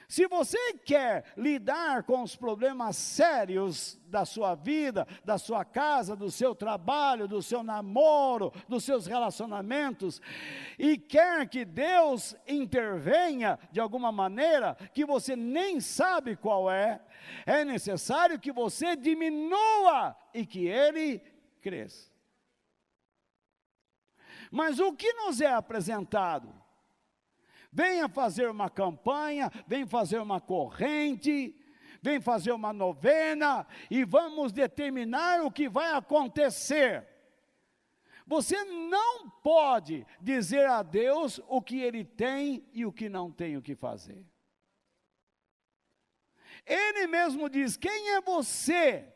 Speaker 2: Se você quer lidar com os problemas sérios da sua vida, da sua casa, do seu trabalho, do seu namoro, dos seus relacionamentos, e quer que Deus intervenha de alguma maneira, que você nem sabe qual é necessário que você diminua e que Ele cresça. Mas o que nos é apresentado? Venha fazer uma campanha, vem fazer uma corrente, vem fazer uma novena e vamos determinar o que vai acontecer. Você não pode dizer a Deus o que Ele tem e o que não tem o que fazer. Ele mesmo diz: quem é você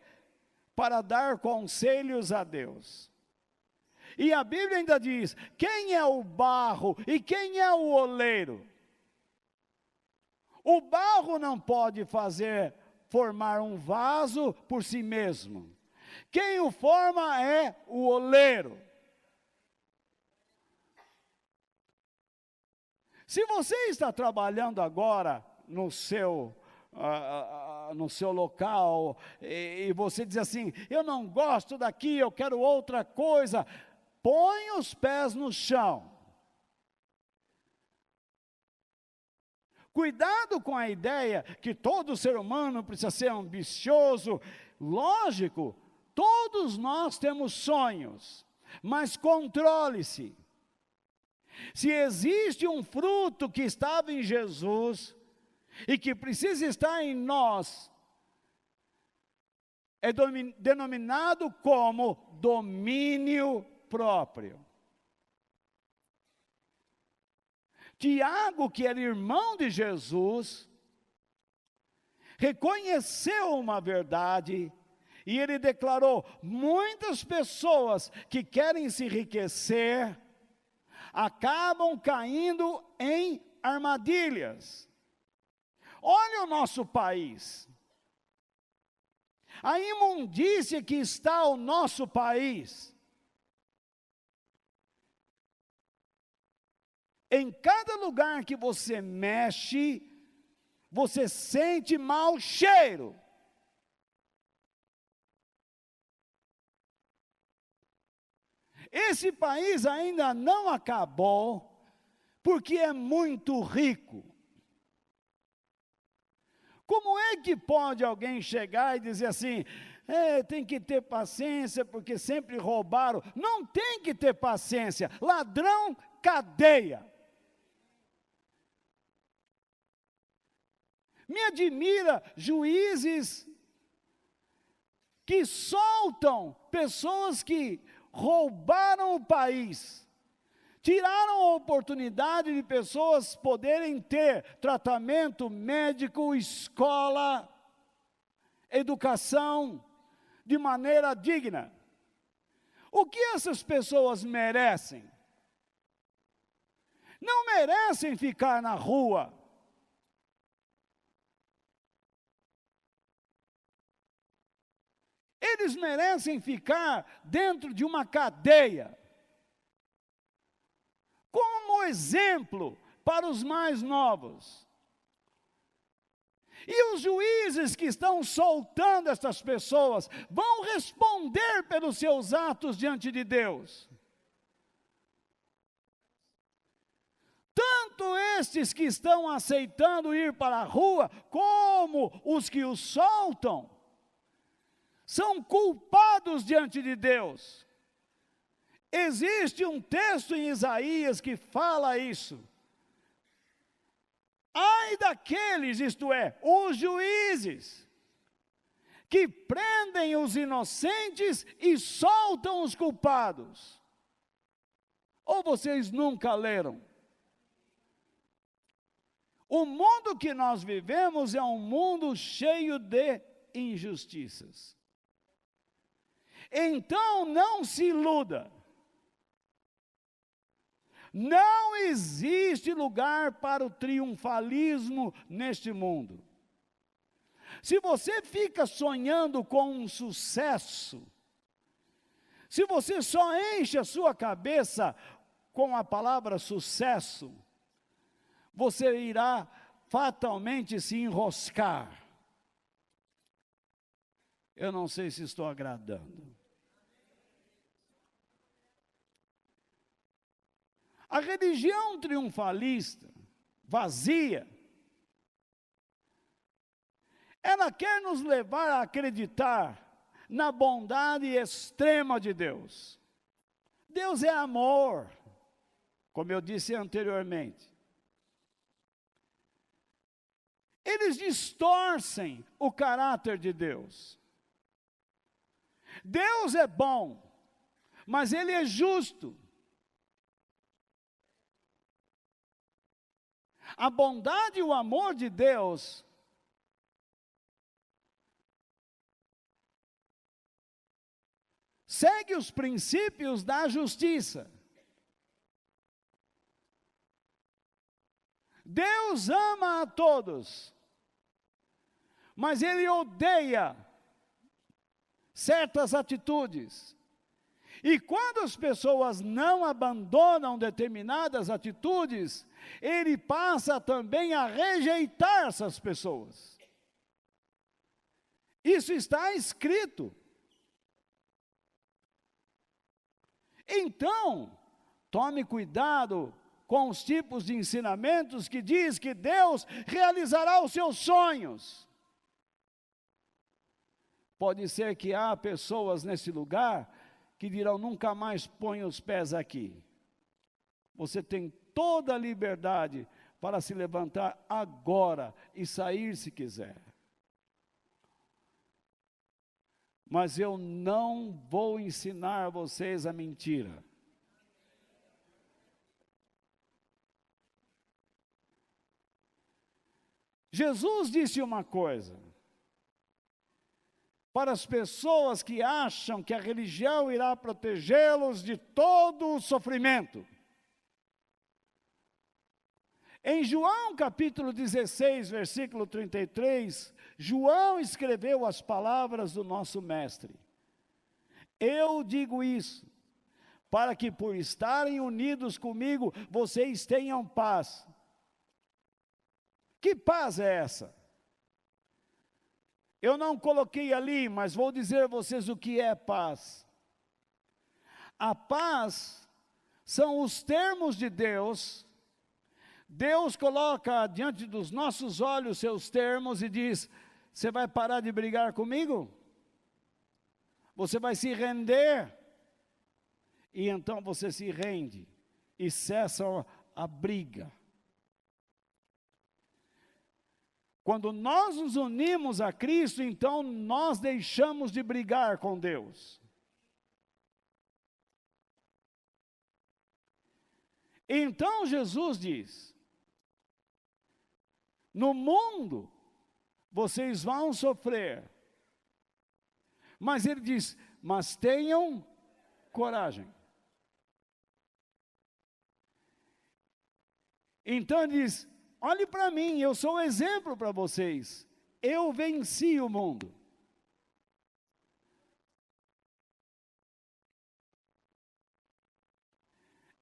Speaker 2: para dar conselhos a Deus? E a Bíblia ainda diz: quem é o barro e quem é o oleiro? O barro não pode formar um vaso por si mesmo. Quem o forma é o oleiro. Se você está trabalhando agora no seu local, e você diz assim: eu não gosto daqui, eu quero outra coisa, põe os pés no chão. Cuidado com a ideia que todo ser humano precisa ser ambicioso. Lógico, todos nós temos sonhos, mas controle-se. Se existe um fruto que estava em Jesus e que precisa estar em nós, é denominado como domínio próprio. Tiago, que era irmão de Jesus, reconheceu uma verdade e ele declarou: muitas pessoas que querem se enriquecer acabam caindo em armadilhas. Olha o nosso país, a imundícia que está o nosso país. Em cada lugar que você mexe, você sente mau cheiro. Esse país ainda não acabou, porque é muito rico. Como é que pode alguém chegar e dizer assim: tem que ter paciência, porque sempre roubaram? Não tem que ter paciência. Ladrão, cadeia. Me admira juízes que soltam pessoas que roubaram o país, tiraram a oportunidade de pessoas poderem ter tratamento médico, escola, educação, de maneira digna. O que essas pessoas merecem? Não merecem ficar na rua. Eles merecem ficar dentro de uma cadeia, como exemplo para os mais novos. E os juízes que estão soltando essas pessoas vão responder pelos seus atos diante de Deus. Tanto estes que estão aceitando ir para a rua, como os que os soltam, são culpados diante de Deus. Existe um texto em Isaías que fala isso. Ai daqueles, isto é, os juízes, que prendem os inocentes e soltam os culpados. Ou vocês nunca leram? O mundo que nós vivemos é um mundo cheio de injustiças. Então não se iluda. Não existe lugar para o triunfalismo neste mundo. Se você fica sonhando com um sucesso, se você só enche a sua cabeça com a palavra sucesso, você irá fatalmente se enroscar. Eu não sei se estou agradando. A religião triunfalista, vazia, ela quer nos levar a acreditar na bondade extrema de Deus. Deus é amor, como eu disse anteriormente. Eles distorcem o caráter de Deus. Deus é bom, mas Ele é justo. A bondade e o amor de Deus segue os princípios da justiça. Deus ama a todos, mas Ele odeia certas atitudes. E quando as pessoas não abandonam determinadas atitudes, Ele passa também a rejeitar essas pessoas. Isso está escrito. Então, tome cuidado com os tipos de ensinamentos que diz que Deus realizará os seus sonhos. Pode ser que há pessoas nesse lugar que dirão, nunca mais ponha os pés aqui. Você tem toda a liberdade para se levantar agora e sair se quiser. Mas eu não vou ensinar vocês a mentira. Jesus disse uma coisa, para as pessoas que acham que a religião irá protegê-los de todo o sofrimento. Em João capítulo 16, versículo 33, João escreveu as palavras do nosso mestre. Eu digo isso, para que por estarem unidos comigo, vocês tenham paz. Que paz é essa? Eu não coloquei ali, mas vou dizer a vocês o que é paz. A paz são os termos de Deus. Deus coloca diante dos nossos olhos seus termos e diz, você vai parar de brigar comigo? Você vai se render? E então você se rende e cessa a briga. Quando nós nos unimos a Cristo, então nós deixamos de brigar com Deus. Então Jesus diz, no mundo vocês vão sofrer, mas Ele diz, mas tenham coragem. Então Ele diz, olhe para mim, eu sou um exemplo para vocês. Eu venci o mundo.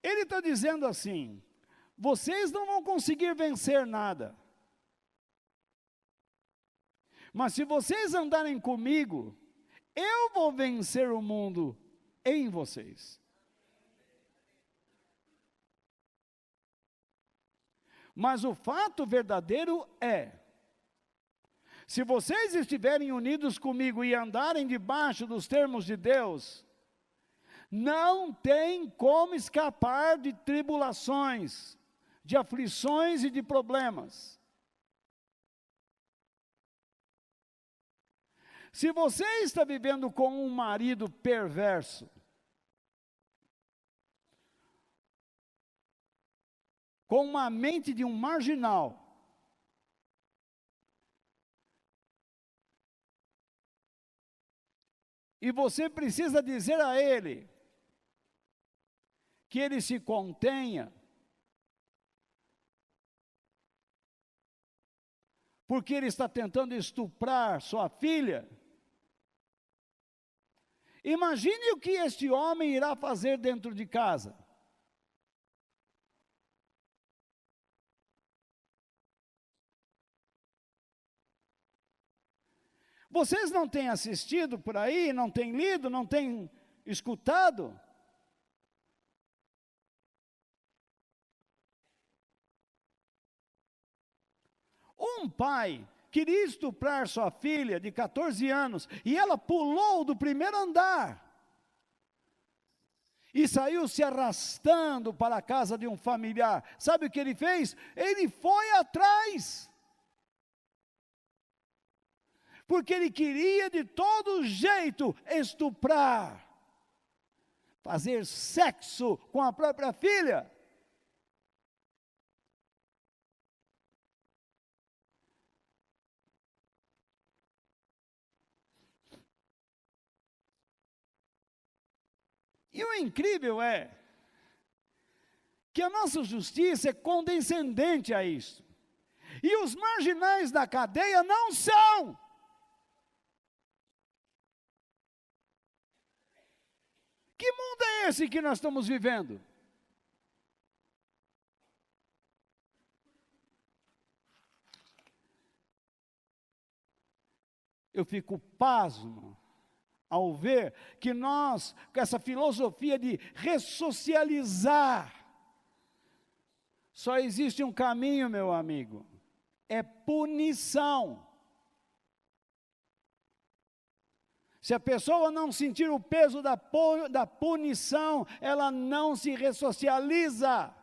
Speaker 2: Ele está dizendo assim, vocês não vão conseguir vencer nada. Mas se vocês andarem comigo, eu vou vencer o mundo em vocês. Mas o fato verdadeiro é, se vocês estiverem unidos comigo e andarem debaixo dos termos de Deus, não tem como escapar de tribulações, de aflições e de problemas. Se você está vivendo com um marido perverso, com uma mente de um marginal, e você precisa dizer a ele que ele se contenha, porque ele está tentando estuprar sua filha. Imagine o que este homem irá fazer dentro de casa. Vocês não têm assistido por aí, não têm lido, não têm escutado? Um pai queria estuprar sua filha de 14 anos e ela pulou do primeiro andar e saiu se arrastando para a casa de um familiar. Sabe o que ele fez? Ele foi atrás. Porque ele queria de todo jeito estuprar, fazer sexo com a própria filha. E o incrível é que a nossa justiça é condescendente a isso. E os marginais da cadeia não são. Que mundo é esse que nós estamos vivendo? Eu fico pasmo ao ver que nós, com essa filosofia de ressocializar, só existe um caminho, meu amigo, é punição. Se a pessoa não sentir o peso da punição, ela não se ressocializa.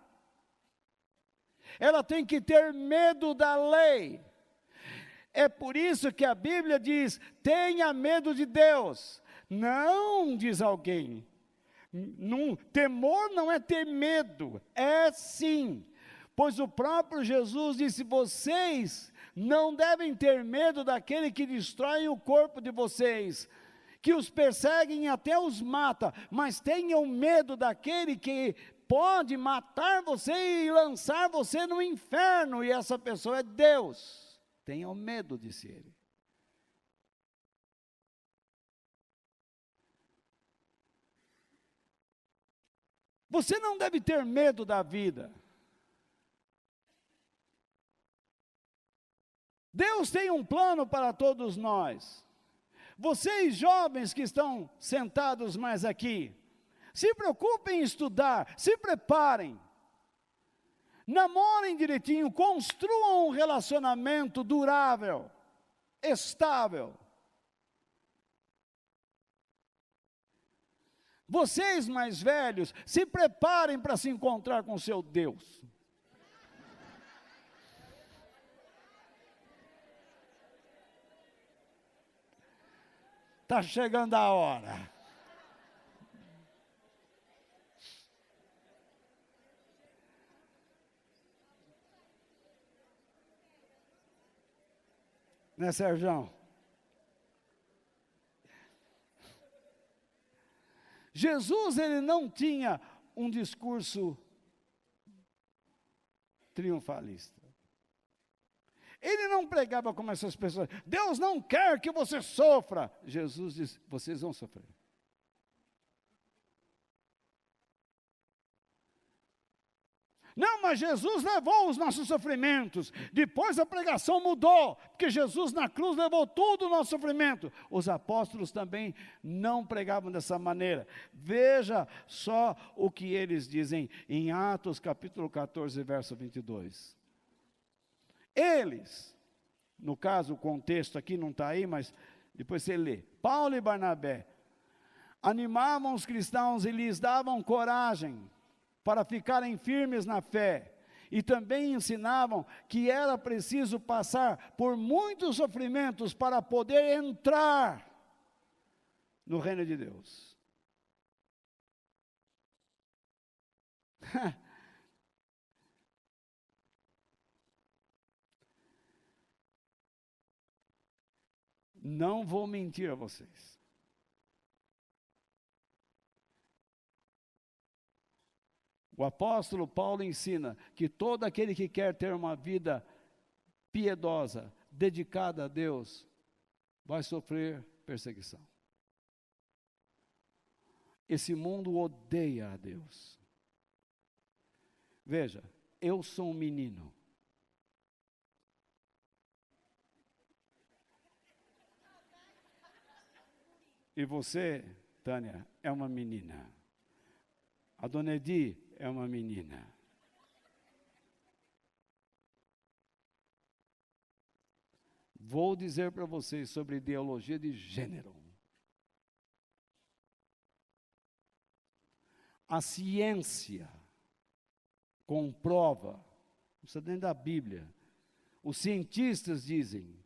Speaker 2: Ela tem que ter medo da lei. É por isso que a Bíblia diz, tenha medo de Deus. Não, diz alguém. Temor não é ter medo, é sim. Pois o próprio Jesus disse, vocês não devem ter medo daquele que destrói o corpo de vocês, que os perseguem e até os mata, mas tenham medo daquele que pode matar você e lançar você no inferno, e essa pessoa é Deus. Tenham medo, disse ele. Você não deve ter medo da vida. Deus tem um plano para todos nós. Vocês jovens que estão sentados mais aqui, se preocupem em estudar, se preparem, namorem direitinho, construam um relacionamento durável, estável. Vocês mais velhos, se preparem para se encontrar com seu Deus. Está chegando a hora. Né, Sérgio? Jesus, ele não tinha um discurso triunfalista. Ele não pregava como essas pessoas. Deus não quer que você sofra. Jesus disse, vocês vão sofrer. Não, mas Jesus levou os nossos sofrimentos. Depois a pregação mudou, porque Jesus na cruz levou todo o nosso sofrimento. Os apóstolos também não pregavam dessa maneira. Veja só o que eles dizem em Atos capítulo 14, verso 22. Eles, no caso o contexto aqui não está aí, mas depois você lê. Paulo e Barnabé animavam os cristãos e lhes davam coragem para ficarem firmes na fé, e também ensinavam que era preciso passar por muitos sofrimentos para poder entrar no reino de Deus. Não vou mentir a vocês. O apóstolo Paulo ensina que todo aquele que quer ter uma vida piedosa dedicada a Deus vai sofrer perseguição. Esse mundo odeia a Deus. Veja, eu sou um menino. E você, Tânia, é uma menina. A dona Edi é uma menina. Vou dizer para vocês sobre ideologia de gênero. A ciência comprova, não precisa nem da Bíblia, os cientistas dizem,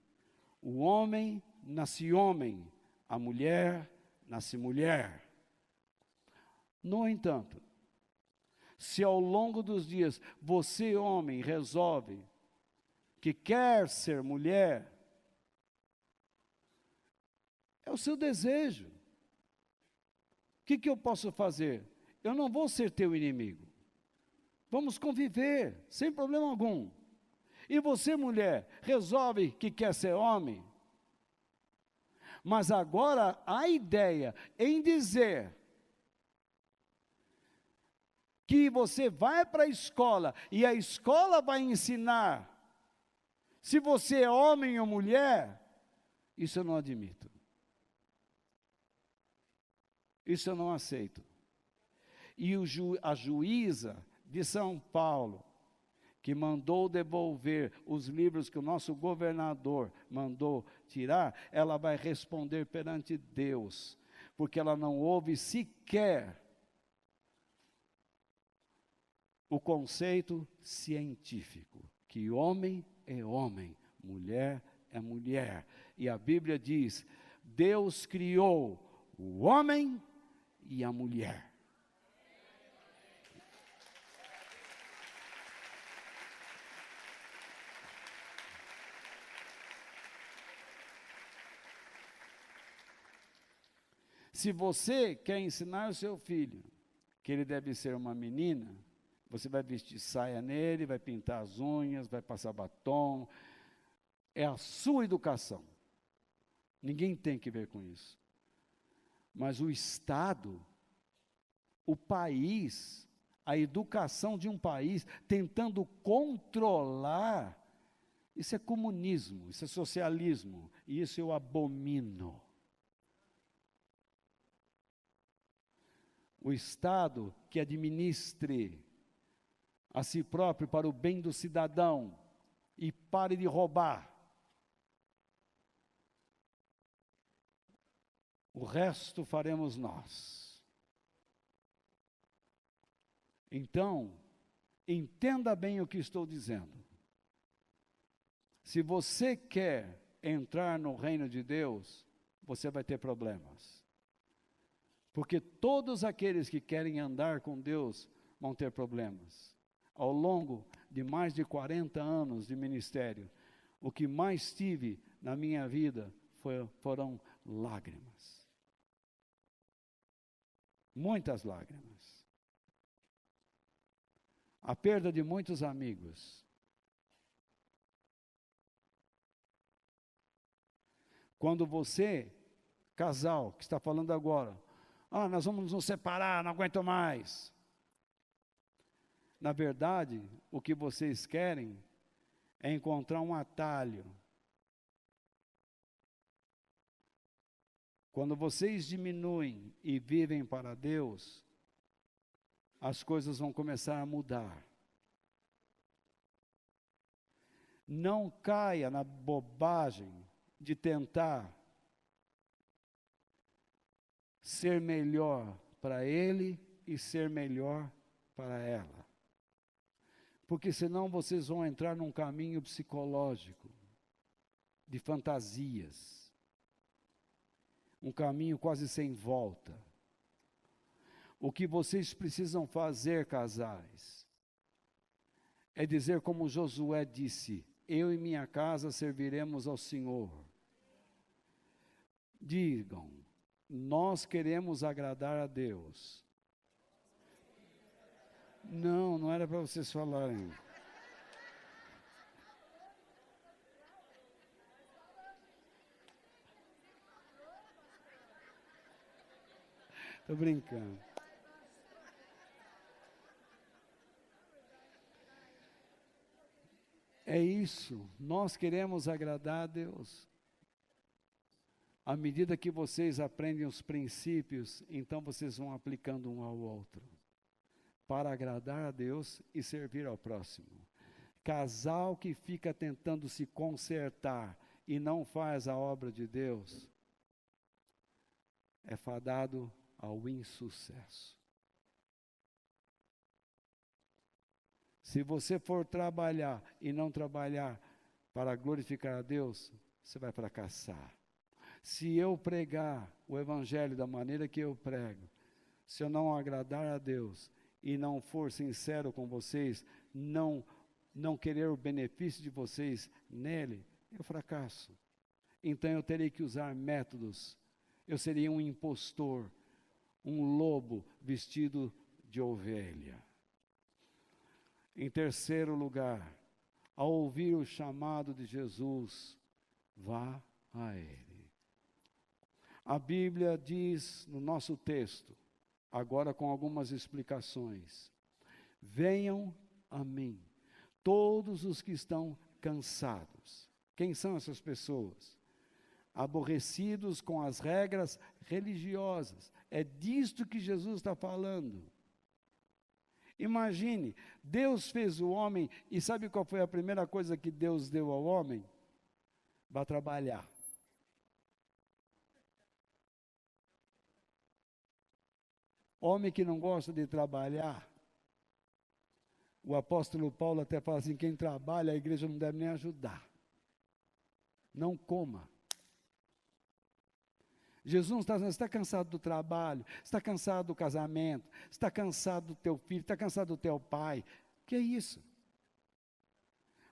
Speaker 2: o homem nasce homem, a mulher nasce mulher. No entanto, se ao longo dos dias você, homem, resolve que quer ser mulher, é o seu desejo. O que eu posso fazer? Eu não vou ser teu inimigo. Vamos conviver, sem problema algum. E você, mulher, resolve que quer ser homem. Mas agora a ideia em dizer que você vai para a escola e a escola vai ensinar se você é homem ou mulher, isso eu não admito. Isso eu não aceito. E a juíza de São Paulo, que mandou devolver os livros que o nosso governador mandou tirar, ela vai responder perante Deus, porque ela não ouve sequer o conceito científico, que homem é homem, mulher é mulher. E a Bíblia diz, Deus criou o homem e a mulher. Se você quer ensinar o seu filho que ele deve ser uma menina, você vai vestir saia nele, vai pintar as unhas, vai passar batom. É a sua educação. Ninguém tem que ver com isso. Mas o Estado, o país, a educação de um país, tentando controlar, isso é comunismo, isso é socialismo, e isso eu abomino. O Estado que administre a si próprio para o bem do cidadão e pare de roubar. O resto faremos nós. Então, entenda bem o que estou dizendo. Se você quer entrar no reino de Deus, você vai ter problemas. Porque todos aqueles que querem andar com Deus vão ter problemas. Ao longo de mais de 40 anos de ministério, o que mais tive na minha vida foram lágrimas. Muitas lágrimas. A perda de muitos amigos. Quando você, casal, que está falando agora, nós vamos nos separar, não aguento mais. Na verdade, o que vocês querem é encontrar um atalho. Quando vocês diminuem e vivem para Deus, as coisas vão começar a mudar. Não caia na bobagem de tentar ser melhor para ele e ser melhor para ela. Porque senão vocês vão entrar num caminho psicológico, de fantasias. Um caminho quase sem volta. O que vocês precisam fazer, casais, é dizer como Josué disse, eu e minha casa serviremos ao Senhor. Digam, nós queremos agradar a Deus. Não era para vocês falarem. Estou brincando. É isso, nós queremos agradar a Deus. À medida que vocês aprendem os princípios, então vocês vão aplicando um ao outro, para agradar a Deus e servir ao próximo. Casal que fica tentando se consertar e não faz a obra de Deus, é fadado ao insucesso. Se você for trabalhar e não trabalhar para glorificar a Deus, você vai fracassar. Se eu pregar o Evangelho da maneira que eu prego, se eu não agradar a Deus e não for sincero com vocês, não querer o benefício de vocês nele, eu fracasso. Então eu terei que usar métodos. Eu seria um impostor, um lobo vestido de ovelha. Em terceiro lugar, ao ouvir o chamado de Jesus, vá a Ele. A Bíblia diz no nosso texto, agora com algumas explicações: venham a mim, todos os que estão cansados. Quem são essas pessoas? Aborrecidos com as regras religiosas. É disto que Jesus está falando. Imagine, Deus fez o homem, e sabe qual foi a primeira coisa que Deus deu ao homem? Vá trabalhar. Homem que não gosta de trabalhar, o apóstolo Paulo até fala assim, quem trabalha, a igreja não deve nem ajudar. Não coma. Jesus está dizendo, você está cansado do trabalho, está cansado do casamento, está cansado do teu filho, está cansado do teu pai. Que é isso?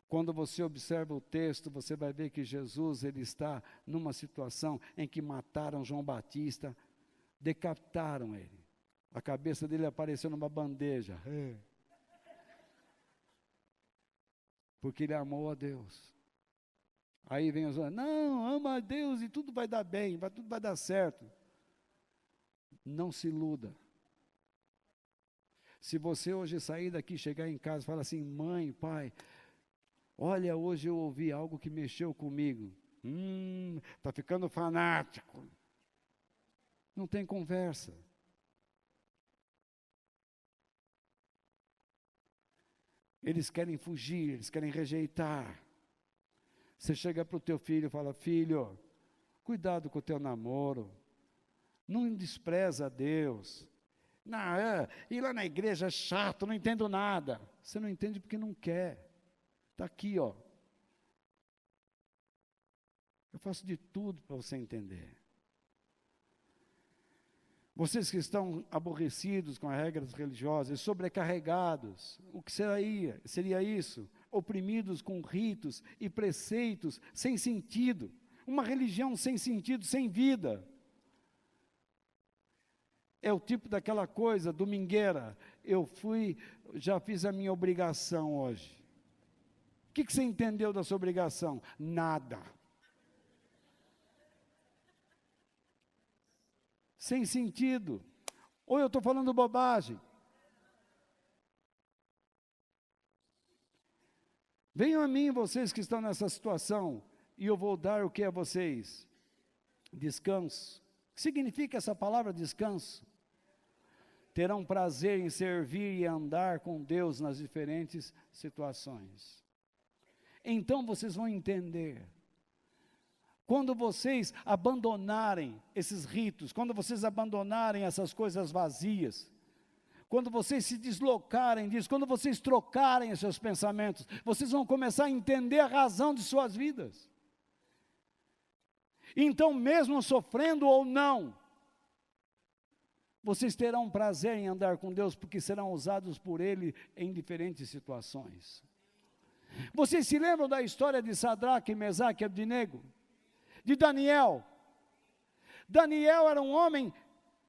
Speaker 2: Quando você observa o texto, você vai ver que Jesus, ele está numa situação em que mataram João Batista, decapitaram ele. A cabeça dele apareceu numa bandeja. Porque ele amou a Deus. Aí vem os outros, não, ama a Deus e tudo vai dar bem, tudo vai dar certo. Não se iluda. Se você hoje sair daqui, chegar em casa e falar assim, mãe, pai, olha, hoje eu ouvi algo que mexeu comigo. Está ficando fanático. Não tem conversa. Eles querem fugir, eles querem rejeitar. Você chega para o teu filho e fala, filho, cuidado com o teu namoro, não despreza a Deus. Não, ir lá na igreja é chato, não entendo nada. Você não entende porque não quer. Está aqui, ó. Eu faço de tudo para você entender. Vocês que estão aborrecidos com as regras religiosas, sobrecarregados, o que seria isso? Oprimidos com ritos e preceitos sem sentido, uma religião sem sentido, sem vida. É o tipo daquela coisa, domingueira, já fiz a minha obrigação hoje. O que você entendeu da sua obrigação? Nada. Sem sentido. Ou eu estou falando bobagem. Venham a mim, vocês que estão nessa situação, e eu vou dar o que a vocês? Descanso. O que significa essa palavra descanso? Terão prazer em servir e andar com Deus nas diferentes situações. Então vocês vão entender. Quando vocês abandonarem esses ritos, quando vocês abandonarem essas coisas vazias, quando vocês se deslocarem disso, quando vocês trocarem os seus pensamentos, vocês vão começar a entender a razão de suas vidas. Então, mesmo sofrendo ou não, vocês terão prazer em andar com Deus, porque serão usados por Ele em diferentes situações. Vocês se lembram da história de Sadraque, Mesaque e Abdenego? De Daniel. Daniel era um homem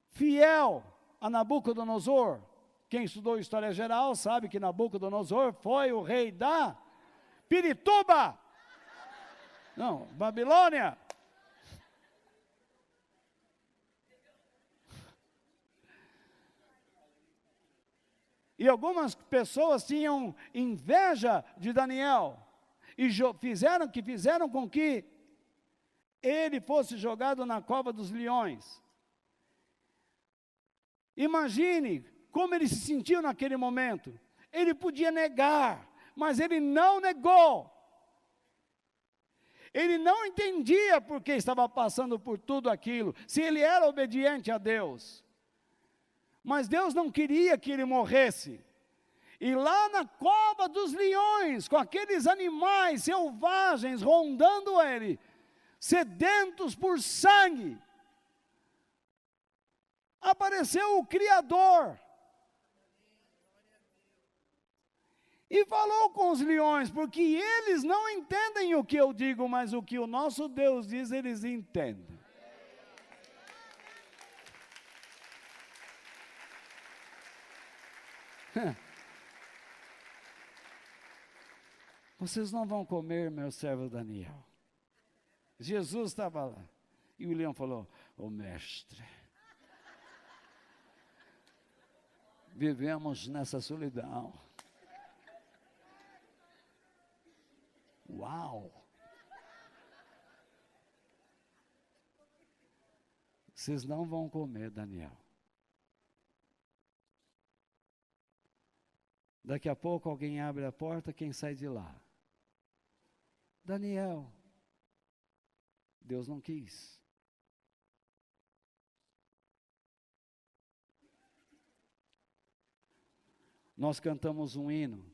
Speaker 2: fiel a Nabucodonosor. Quem estudou história geral sabe que Nabucodonosor foi o rei da Pirituba. Não, Babilônia. E algumas pessoas tinham inveja de Daniel. E fizeram com que ele fosse jogado na cova dos leões. Imagine como ele se sentiu naquele momento. Ele podia negar, mas ele não negou. Ele não entendia por que estava passando por tudo aquilo, se ele era obediente a Deus. Mas Deus não queria que ele morresse. E lá na cova dos leões, com aqueles animais selvagens rondando ele, sedentos por sangue, apareceu o Criador. E falou com os leões, porque eles não entendem o que eu digo, mas o que o nosso Deus diz, eles entendem. Vocês não vão comer, meu servo Daniel. Jesus estava lá. E o leão falou: ô mestre, vivemos nessa solidão. Uau! Vocês não vão comer, Daniel. Daqui a pouco alguém abre a porta, quem sai de lá? Daniel. Deus não quis. Nós cantamos um hino.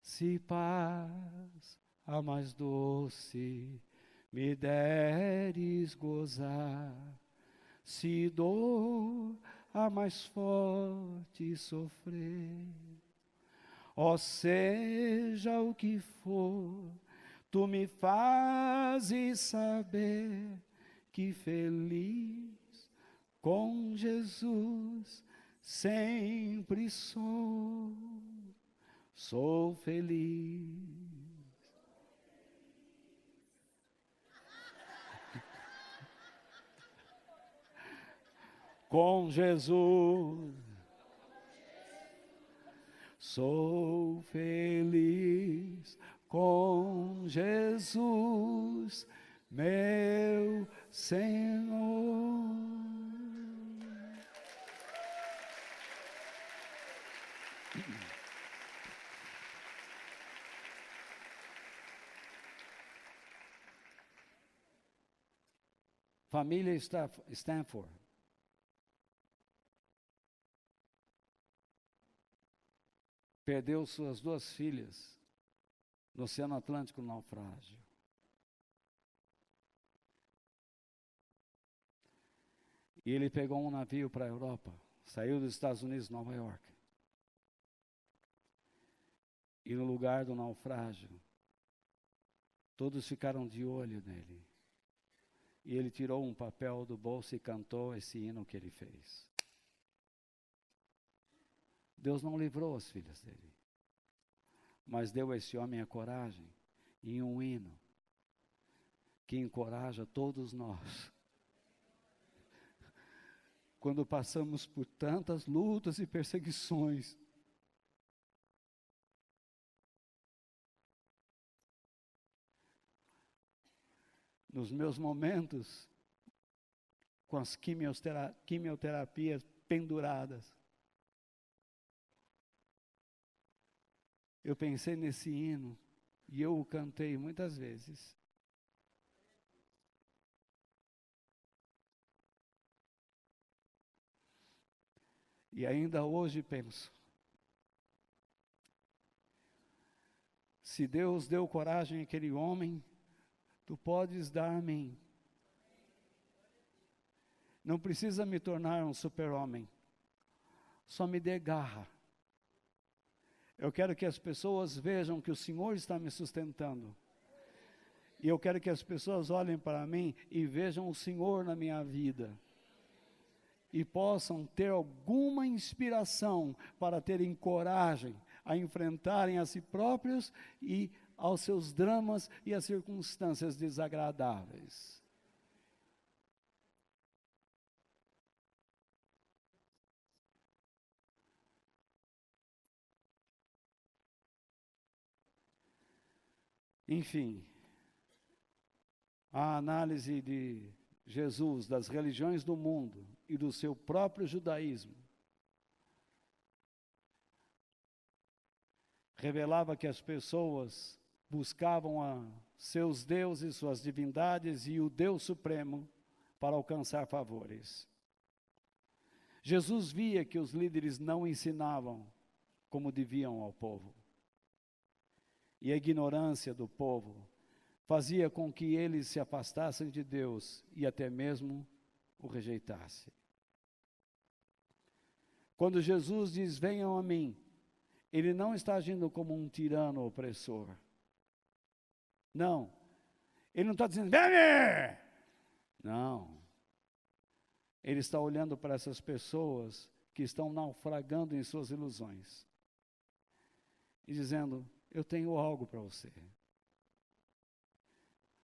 Speaker 2: Se paz a mais doce me deres gozar, se dor a mais forte sofrer, ó seja o que for, tu me fazes saber que feliz com Jesus sempre sou feliz. Com Jesus sou feliz, com Jesus, meu Senhor. Família Stanford. Perdeu suas 2 filhas no Oceano Atlântico, no naufrágio. E ele pegou um navio para a Europa, saiu dos Estados Unidos, Nova York. E no lugar do naufrágio, todos ficaram de olho nele. E ele tirou um papel do bolso e cantou esse hino que ele fez. Deus não livrou as filhas dele, mas deu a esse homem a coragem em um hino que encoraja todos nós. Quando passamos por tantas lutas e perseguições, nos meus momentos com as quimioterapias penduradas, eu pensei nesse hino e eu o cantei muitas vezes. E ainda hoje penso, se Deus deu coragem àquele homem, tu podes dar a mim. Não precisa me tornar um super-homem, só me dê garra. Eu quero que as pessoas vejam que o Senhor está me sustentando. E eu quero que as pessoas olhem para mim e vejam o Senhor na minha vida. E possam ter alguma inspiração para terem coragem a enfrentarem a si próprios e aos seus dramas e às circunstâncias desagradáveis. Enfim, a análise de Jesus das religiões do mundo e do seu próprio judaísmo revelava que as pessoas buscavam seus deuses, suas divindades e o Deus Supremo para alcançar favores. Jesus via que os líderes não ensinavam como deviam ao povo. E a ignorância do povo fazia com que eles se afastassem de Deus e até mesmo o rejeitassem. Quando Jesus diz, venham a mim, Ele não está agindo como um tirano opressor. Não. Ele não está dizendo, vem! Não. Ele está olhando para essas pessoas que estão naufragando em suas ilusões. E dizendo, eu tenho algo para você.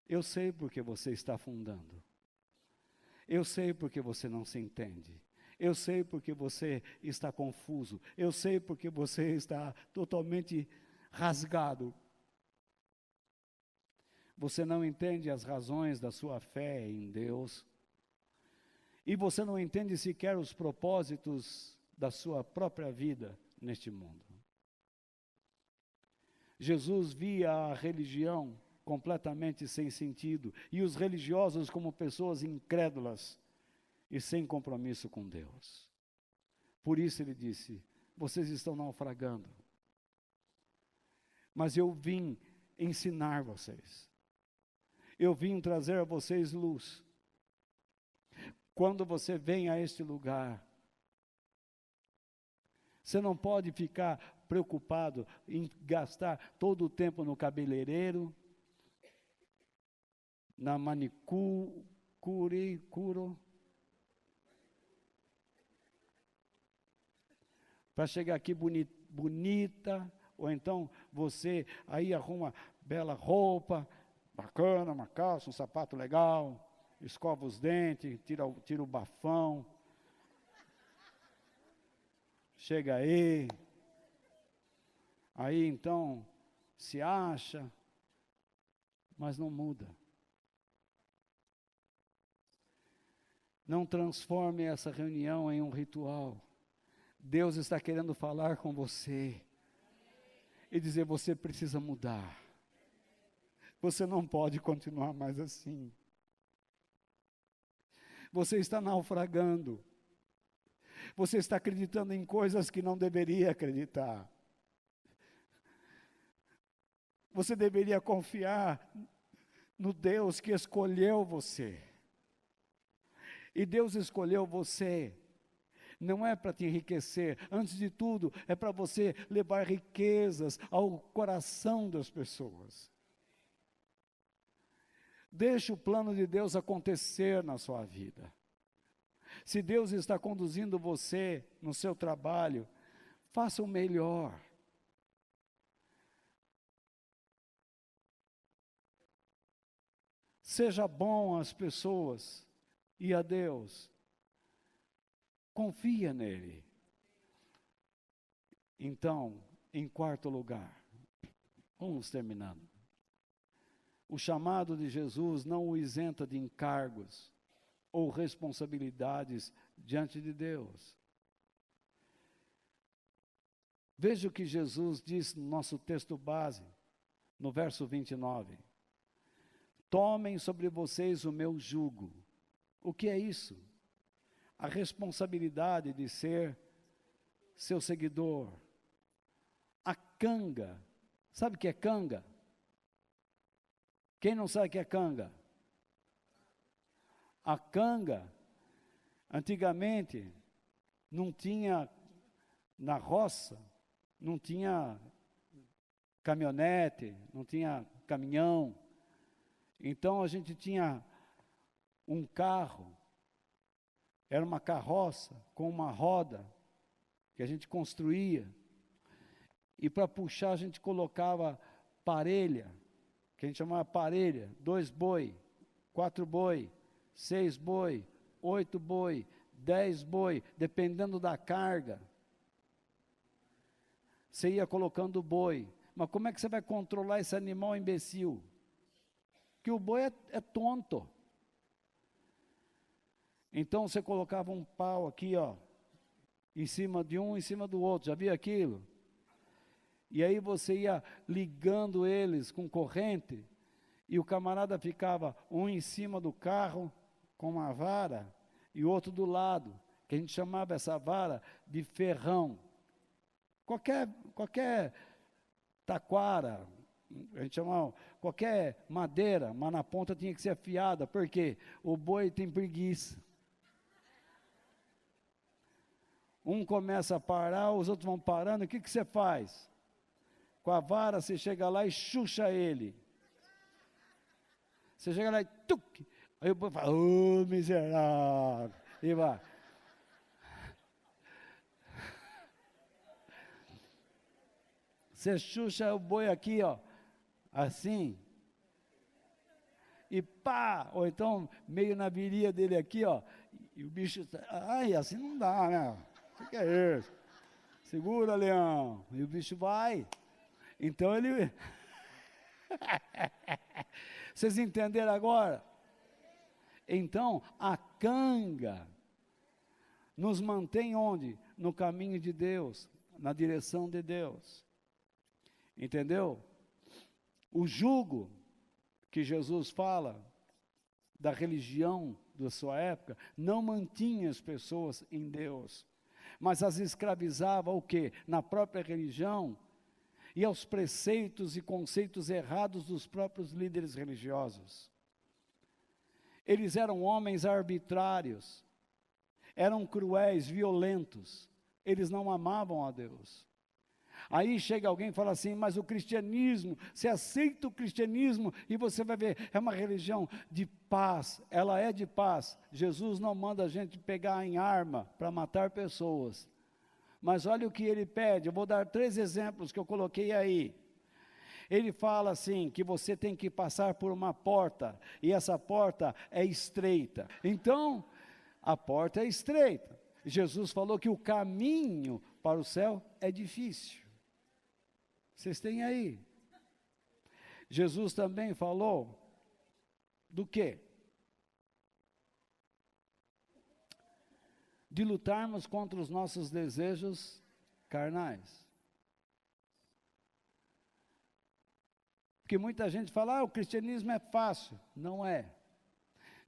Speaker 2: Eu sei porque você está afundando. Eu sei porque você não se entende. Eu sei porque você está confuso. Eu sei porque você está totalmente rasgado. Você não entende as razões da sua fé em Deus. E você não entende sequer os propósitos da sua própria vida neste mundo. Jesus via a religião completamente sem sentido e os religiosos como pessoas incrédulas e sem compromisso com Deus. Por isso ele disse, vocês estão naufragando, mas eu vim ensinar vocês. Eu vim trazer a vocês luz. Quando você vem a este lugar, você não pode ficar preocupado em gastar todo o tempo no cabeleireiro, na manicure, para chegar aqui bonita, ou então você aí arruma bela roupa, bacana, uma calça, um sapato legal, escova os dentes, tira o bafão, chega aí então se acha, mas não muda. Não transforme essa reunião em um ritual. Deus está querendo falar com você e dizer, você precisa mudar. Você não pode continuar mais assim. Você está naufragando. Você está acreditando em coisas que não deveria acreditar. Você deveria confiar no Deus que escolheu você. E Deus escolheu você. Não é para te enriquecer. Antes de tudo, é para você levar riquezas ao coração das pessoas. Deixe o plano de Deus acontecer na sua vida. Se Deus está conduzindo você no seu trabalho, faça o melhor. Seja bom às pessoas e a Deus. Confia nele. Então, em quarto lugar, vamos terminando. O chamado de Jesus não o isenta de encargos ou responsabilidades diante de Deus. Veja o que Jesus diz no nosso texto base, no verso 29. Tomem sobre vocês o meu jugo. O que é isso? A responsabilidade de ser seu seguidor. A canga. Sabe o que é canga? Quem não sabe o que é canga? A canga, antigamente, não tinha, na roça, não tinha caminhonete, não tinha caminhão. Então a gente tinha um carro, era uma carroça com uma roda que a gente construía. E para puxar a gente colocava parelha, que a gente chamava parelha, 2 boi, 4 boi, 6 boi, 8 boi, 10 boi, dependendo da carga. Você ia colocando o boi, Mas como é que você vai controlar esse animal imbecil? Que o boi é tonto. Então você colocava um pau aqui, ó, em cima de um, em cima do outro. Já viu aquilo? E aí você ia ligando eles com corrente, e o camarada ficava um em cima do carro com uma vara e outro do lado, que a gente chamava essa vara de ferrão. Qualquer taquara, a gente chamava, qualquer madeira, mas na ponta tinha que ser afiada, porque o boi tem preguiça. Um começa a parar, os outros vão parando, o que você faz? Com a vara você chega lá e chucha ele. Você chega lá e tuc! Aí o boi fala, ô miserável, e vai. Você chucha o boi aqui, ó, assim, e pá, ou então meio na virilha dele aqui, ó, e o bicho, ai, assim não dá, né? O que é isso? Segura, leão, e o bicho vai. Então ele, vocês entenderam agora? Então, a canga nos mantém onde? No caminho de Deus, na direção de Deus. Entendeu? O jugo que Jesus fala da religião da sua época não mantinha as pessoas em Deus, mas as escravizava o quê? Na própria religião e aos preceitos e conceitos errados dos próprios líderes religiosos. Eles eram homens arbitrários, eram cruéis, violentos, eles não amavam a Deus. Aí chega alguém e fala assim, mas o cristianismo, você aceita o cristianismo e você vai ver, é uma religião de paz, ela é de paz. Jesus não manda a gente pegar em arma para matar pessoas. Mas olha o que ele pede, eu vou dar 3 exemplos que eu coloquei aí. Ele fala assim, que você tem que passar por uma porta, e essa porta é estreita. Então, a porta é estreita. Jesus falou que o caminho para o céu é difícil. Vocês têm aí. Jesus também falou do quê? De lutarmos contra os nossos desejos carnais. Porque muita gente fala, o cristianismo é fácil. Não é.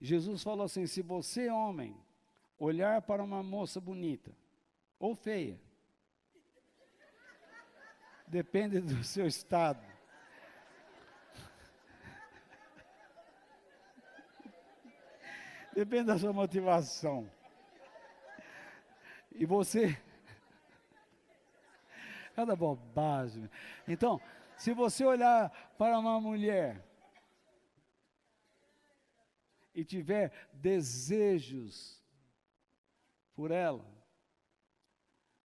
Speaker 2: Jesus falou assim, se você, homem, olhar para uma moça bonita, ou feia, depende do seu estado. Depende da sua motivação. E você... Cada bobagem. Então, se você olhar para uma mulher e tiver desejos por ela,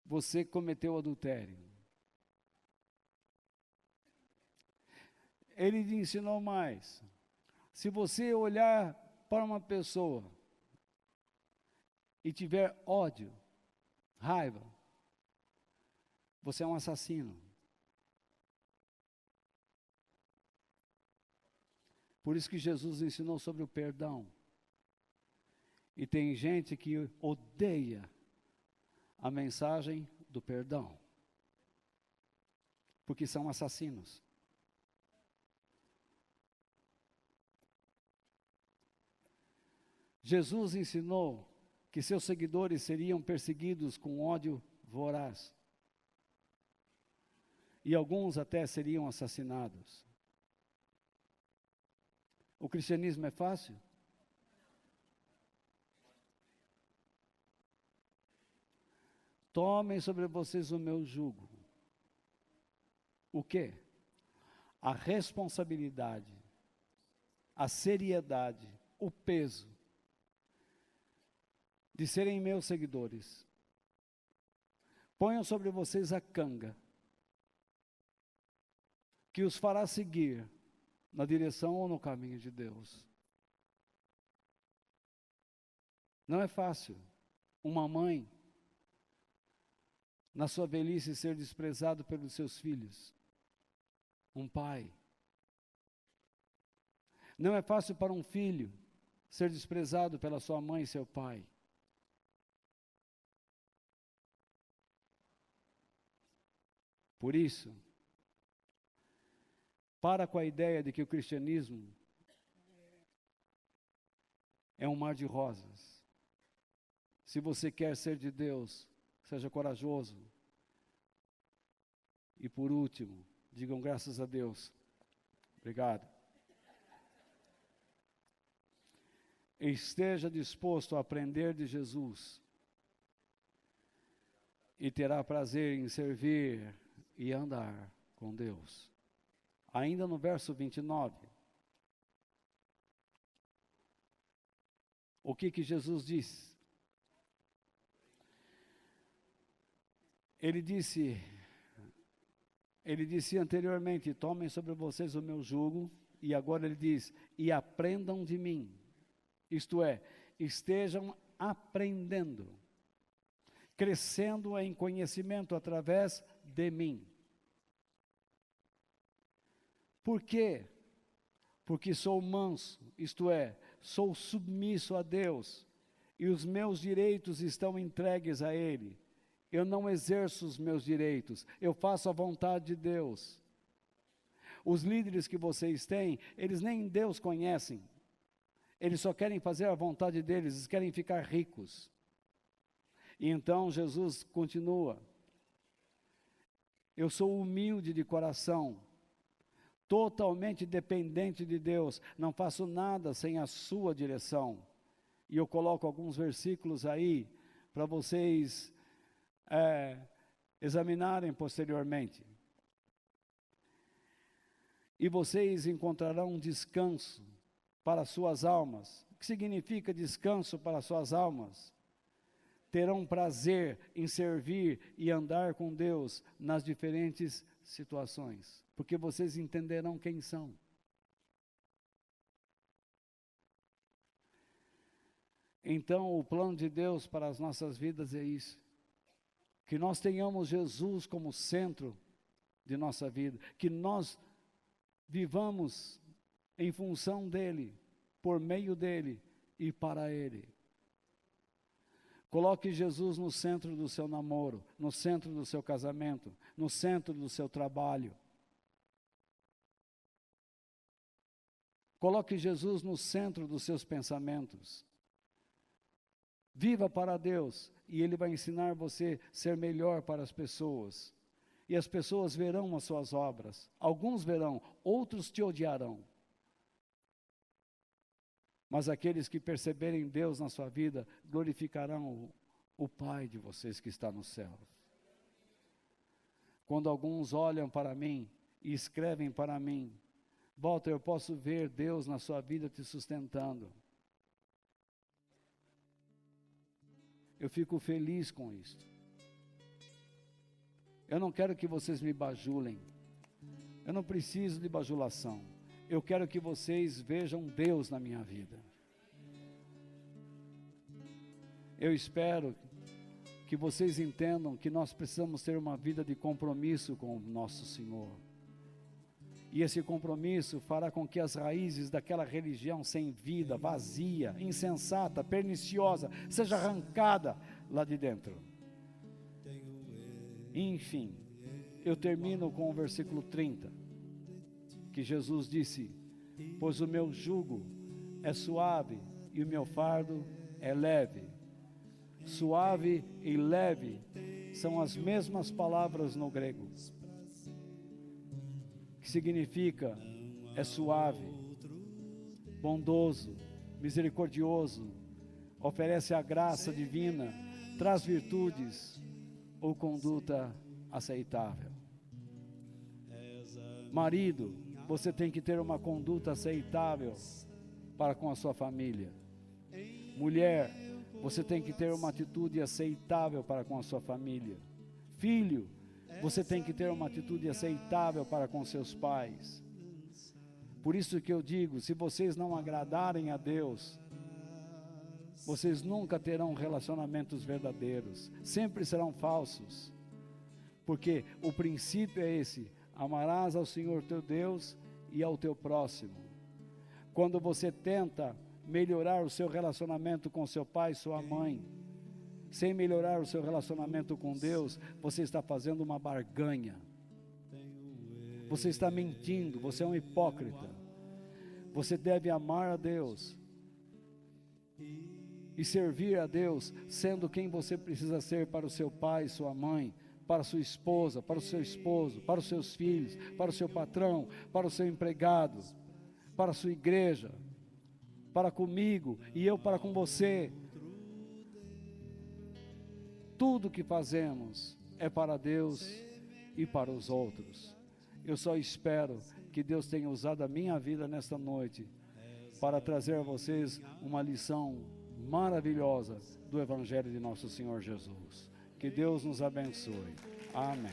Speaker 2: você cometeu adultério. Ele lhe ensinou mais. Se você olhar para uma pessoa e tiver ódio, raiva, você é um assassino. Por isso que Jesus ensinou sobre o perdão. E tem gente que odeia a mensagem do perdão, porque são assassinos. Jesus ensinou que seus seguidores seriam perseguidos com ódio voraz. E alguns até seriam assassinados. O cristianismo é fácil? Tomem sobre vocês o meu jugo. O quê? A responsabilidade, a seriedade, o peso de serem meus seguidores. Ponham sobre vocês a canga, que os fará seguir na direção ou no caminho de Deus. Não é fácil uma mãe, na sua velhice, ser desprezado pelos seus filhos. um pai. Não é fácil para um filho ser desprezado pela sua mãe e seu pai. Por isso, para com a ideia de que o cristianismo é um mar de rosas. Se você quer ser de Deus, seja corajoso. E por último, digam graças a Deus. Obrigado. Esteja disposto a aprender de Jesus e terá prazer em servir e andar com Deus. Ainda no verso 29, o que Jesus disse? Ele disse anteriormente, tomem sobre vocês o meu jugo, e agora ele diz, e aprendam de mim. Isto é, estejam aprendendo, crescendo em conhecimento através de mim. Por quê? Porque sou manso, isto é, sou submisso a Deus, e os meus direitos estão entregues a Ele. Eu não exerço os meus direitos, eu faço a vontade de Deus. Os líderes que vocês têm, eles nem Deus conhecem. Eles só querem fazer a vontade deles, eles querem ficar ricos. E então Jesus continua. Eu sou humilde de coração, totalmente dependente de Deus, não faço nada sem a sua direção. E eu coloco alguns versículos aí, para vocês examinarem posteriormente. E vocês encontrarão descanso para suas almas. O que significa descanso para suas almas? Terão prazer em servir e andar com Deus nas diferentes situações, porque vocês entenderão quem são. Então, o plano de Deus para as nossas vidas é isso. Que nós tenhamos Jesus como centro de nossa vida, que nós vivamos em função dEle, por meio dEle e para Ele. Coloque Jesus no centro do seu namoro, no centro do seu casamento, no centro do seu trabalho. Coloque Jesus no centro dos seus pensamentos. Viva para Deus e Ele vai ensinar você a ser melhor para as pessoas. E as pessoas verão as suas obras. Alguns verão, outros te odiarão. Mas aqueles que perceberem Deus na sua vida, glorificarão o Pai de vocês que está no céu. Quando alguns olham para mim e escrevem para mim, Walter, eu posso ver Deus na sua vida te sustentando. Eu fico feliz com isso. Eu não quero que vocês me bajulem. Eu não preciso de bajulação. Eu quero que vocês vejam Deus na minha vida. Eu espero que vocês entendam que nós precisamos ter uma vida de compromisso com o nosso Senhor. E esse compromisso fará com que as raízes daquela religião sem vida, vazia, insensata, perniciosa, seja arrancada lá de dentro. Enfim, eu termino com o versículo 30, que Jesus disse, pois o meu jugo é suave e o meu fardo é leve. Suave e leve são as mesmas palavras no grego, que significa é suave, bondoso, misericordioso, oferece a graça divina, traz virtudes ou conduta aceitável. Marido, você tem que ter uma conduta aceitável para com a sua família. Mulher, você tem que ter uma atitude aceitável para com a sua família. Filho, você tem que ter uma atitude aceitável para com seus pais. Por isso que eu digo, se vocês não agradarem a Deus, vocês nunca terão relacionamentos verdadeiros, sempre serão falsos. Porque o princípio é esse, Amarás ao Senhor teu Deus e ao teu próximo. Quando você tenta melhorar o seu relacionamento com seu pai e sua mãe, sem melhorar o seu relacionamento com Deus, você está fazendo uma barganha. Você está mentindo, você é um hipócrita. Você deve amar a Deus e servir a Deus, sendo quem você precisa ser para o seu pai e sua mãe, para a sua esposa, para o seu esposo, para os seus filhos, para o seu patrão, para o seu empregado, para a sua igreja, para comigo e eu para com você. Tudo que fazemos é para Deus e para os outros. Eu só espero que Deus tenha usado a minha vida nesta noite para trazer a vocês uma lição maravilhosa do Evangelho de nosso Senhor Jesus. Que Deus nos abençoe. Amém.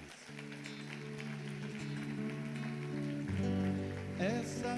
Speaker 3: Essa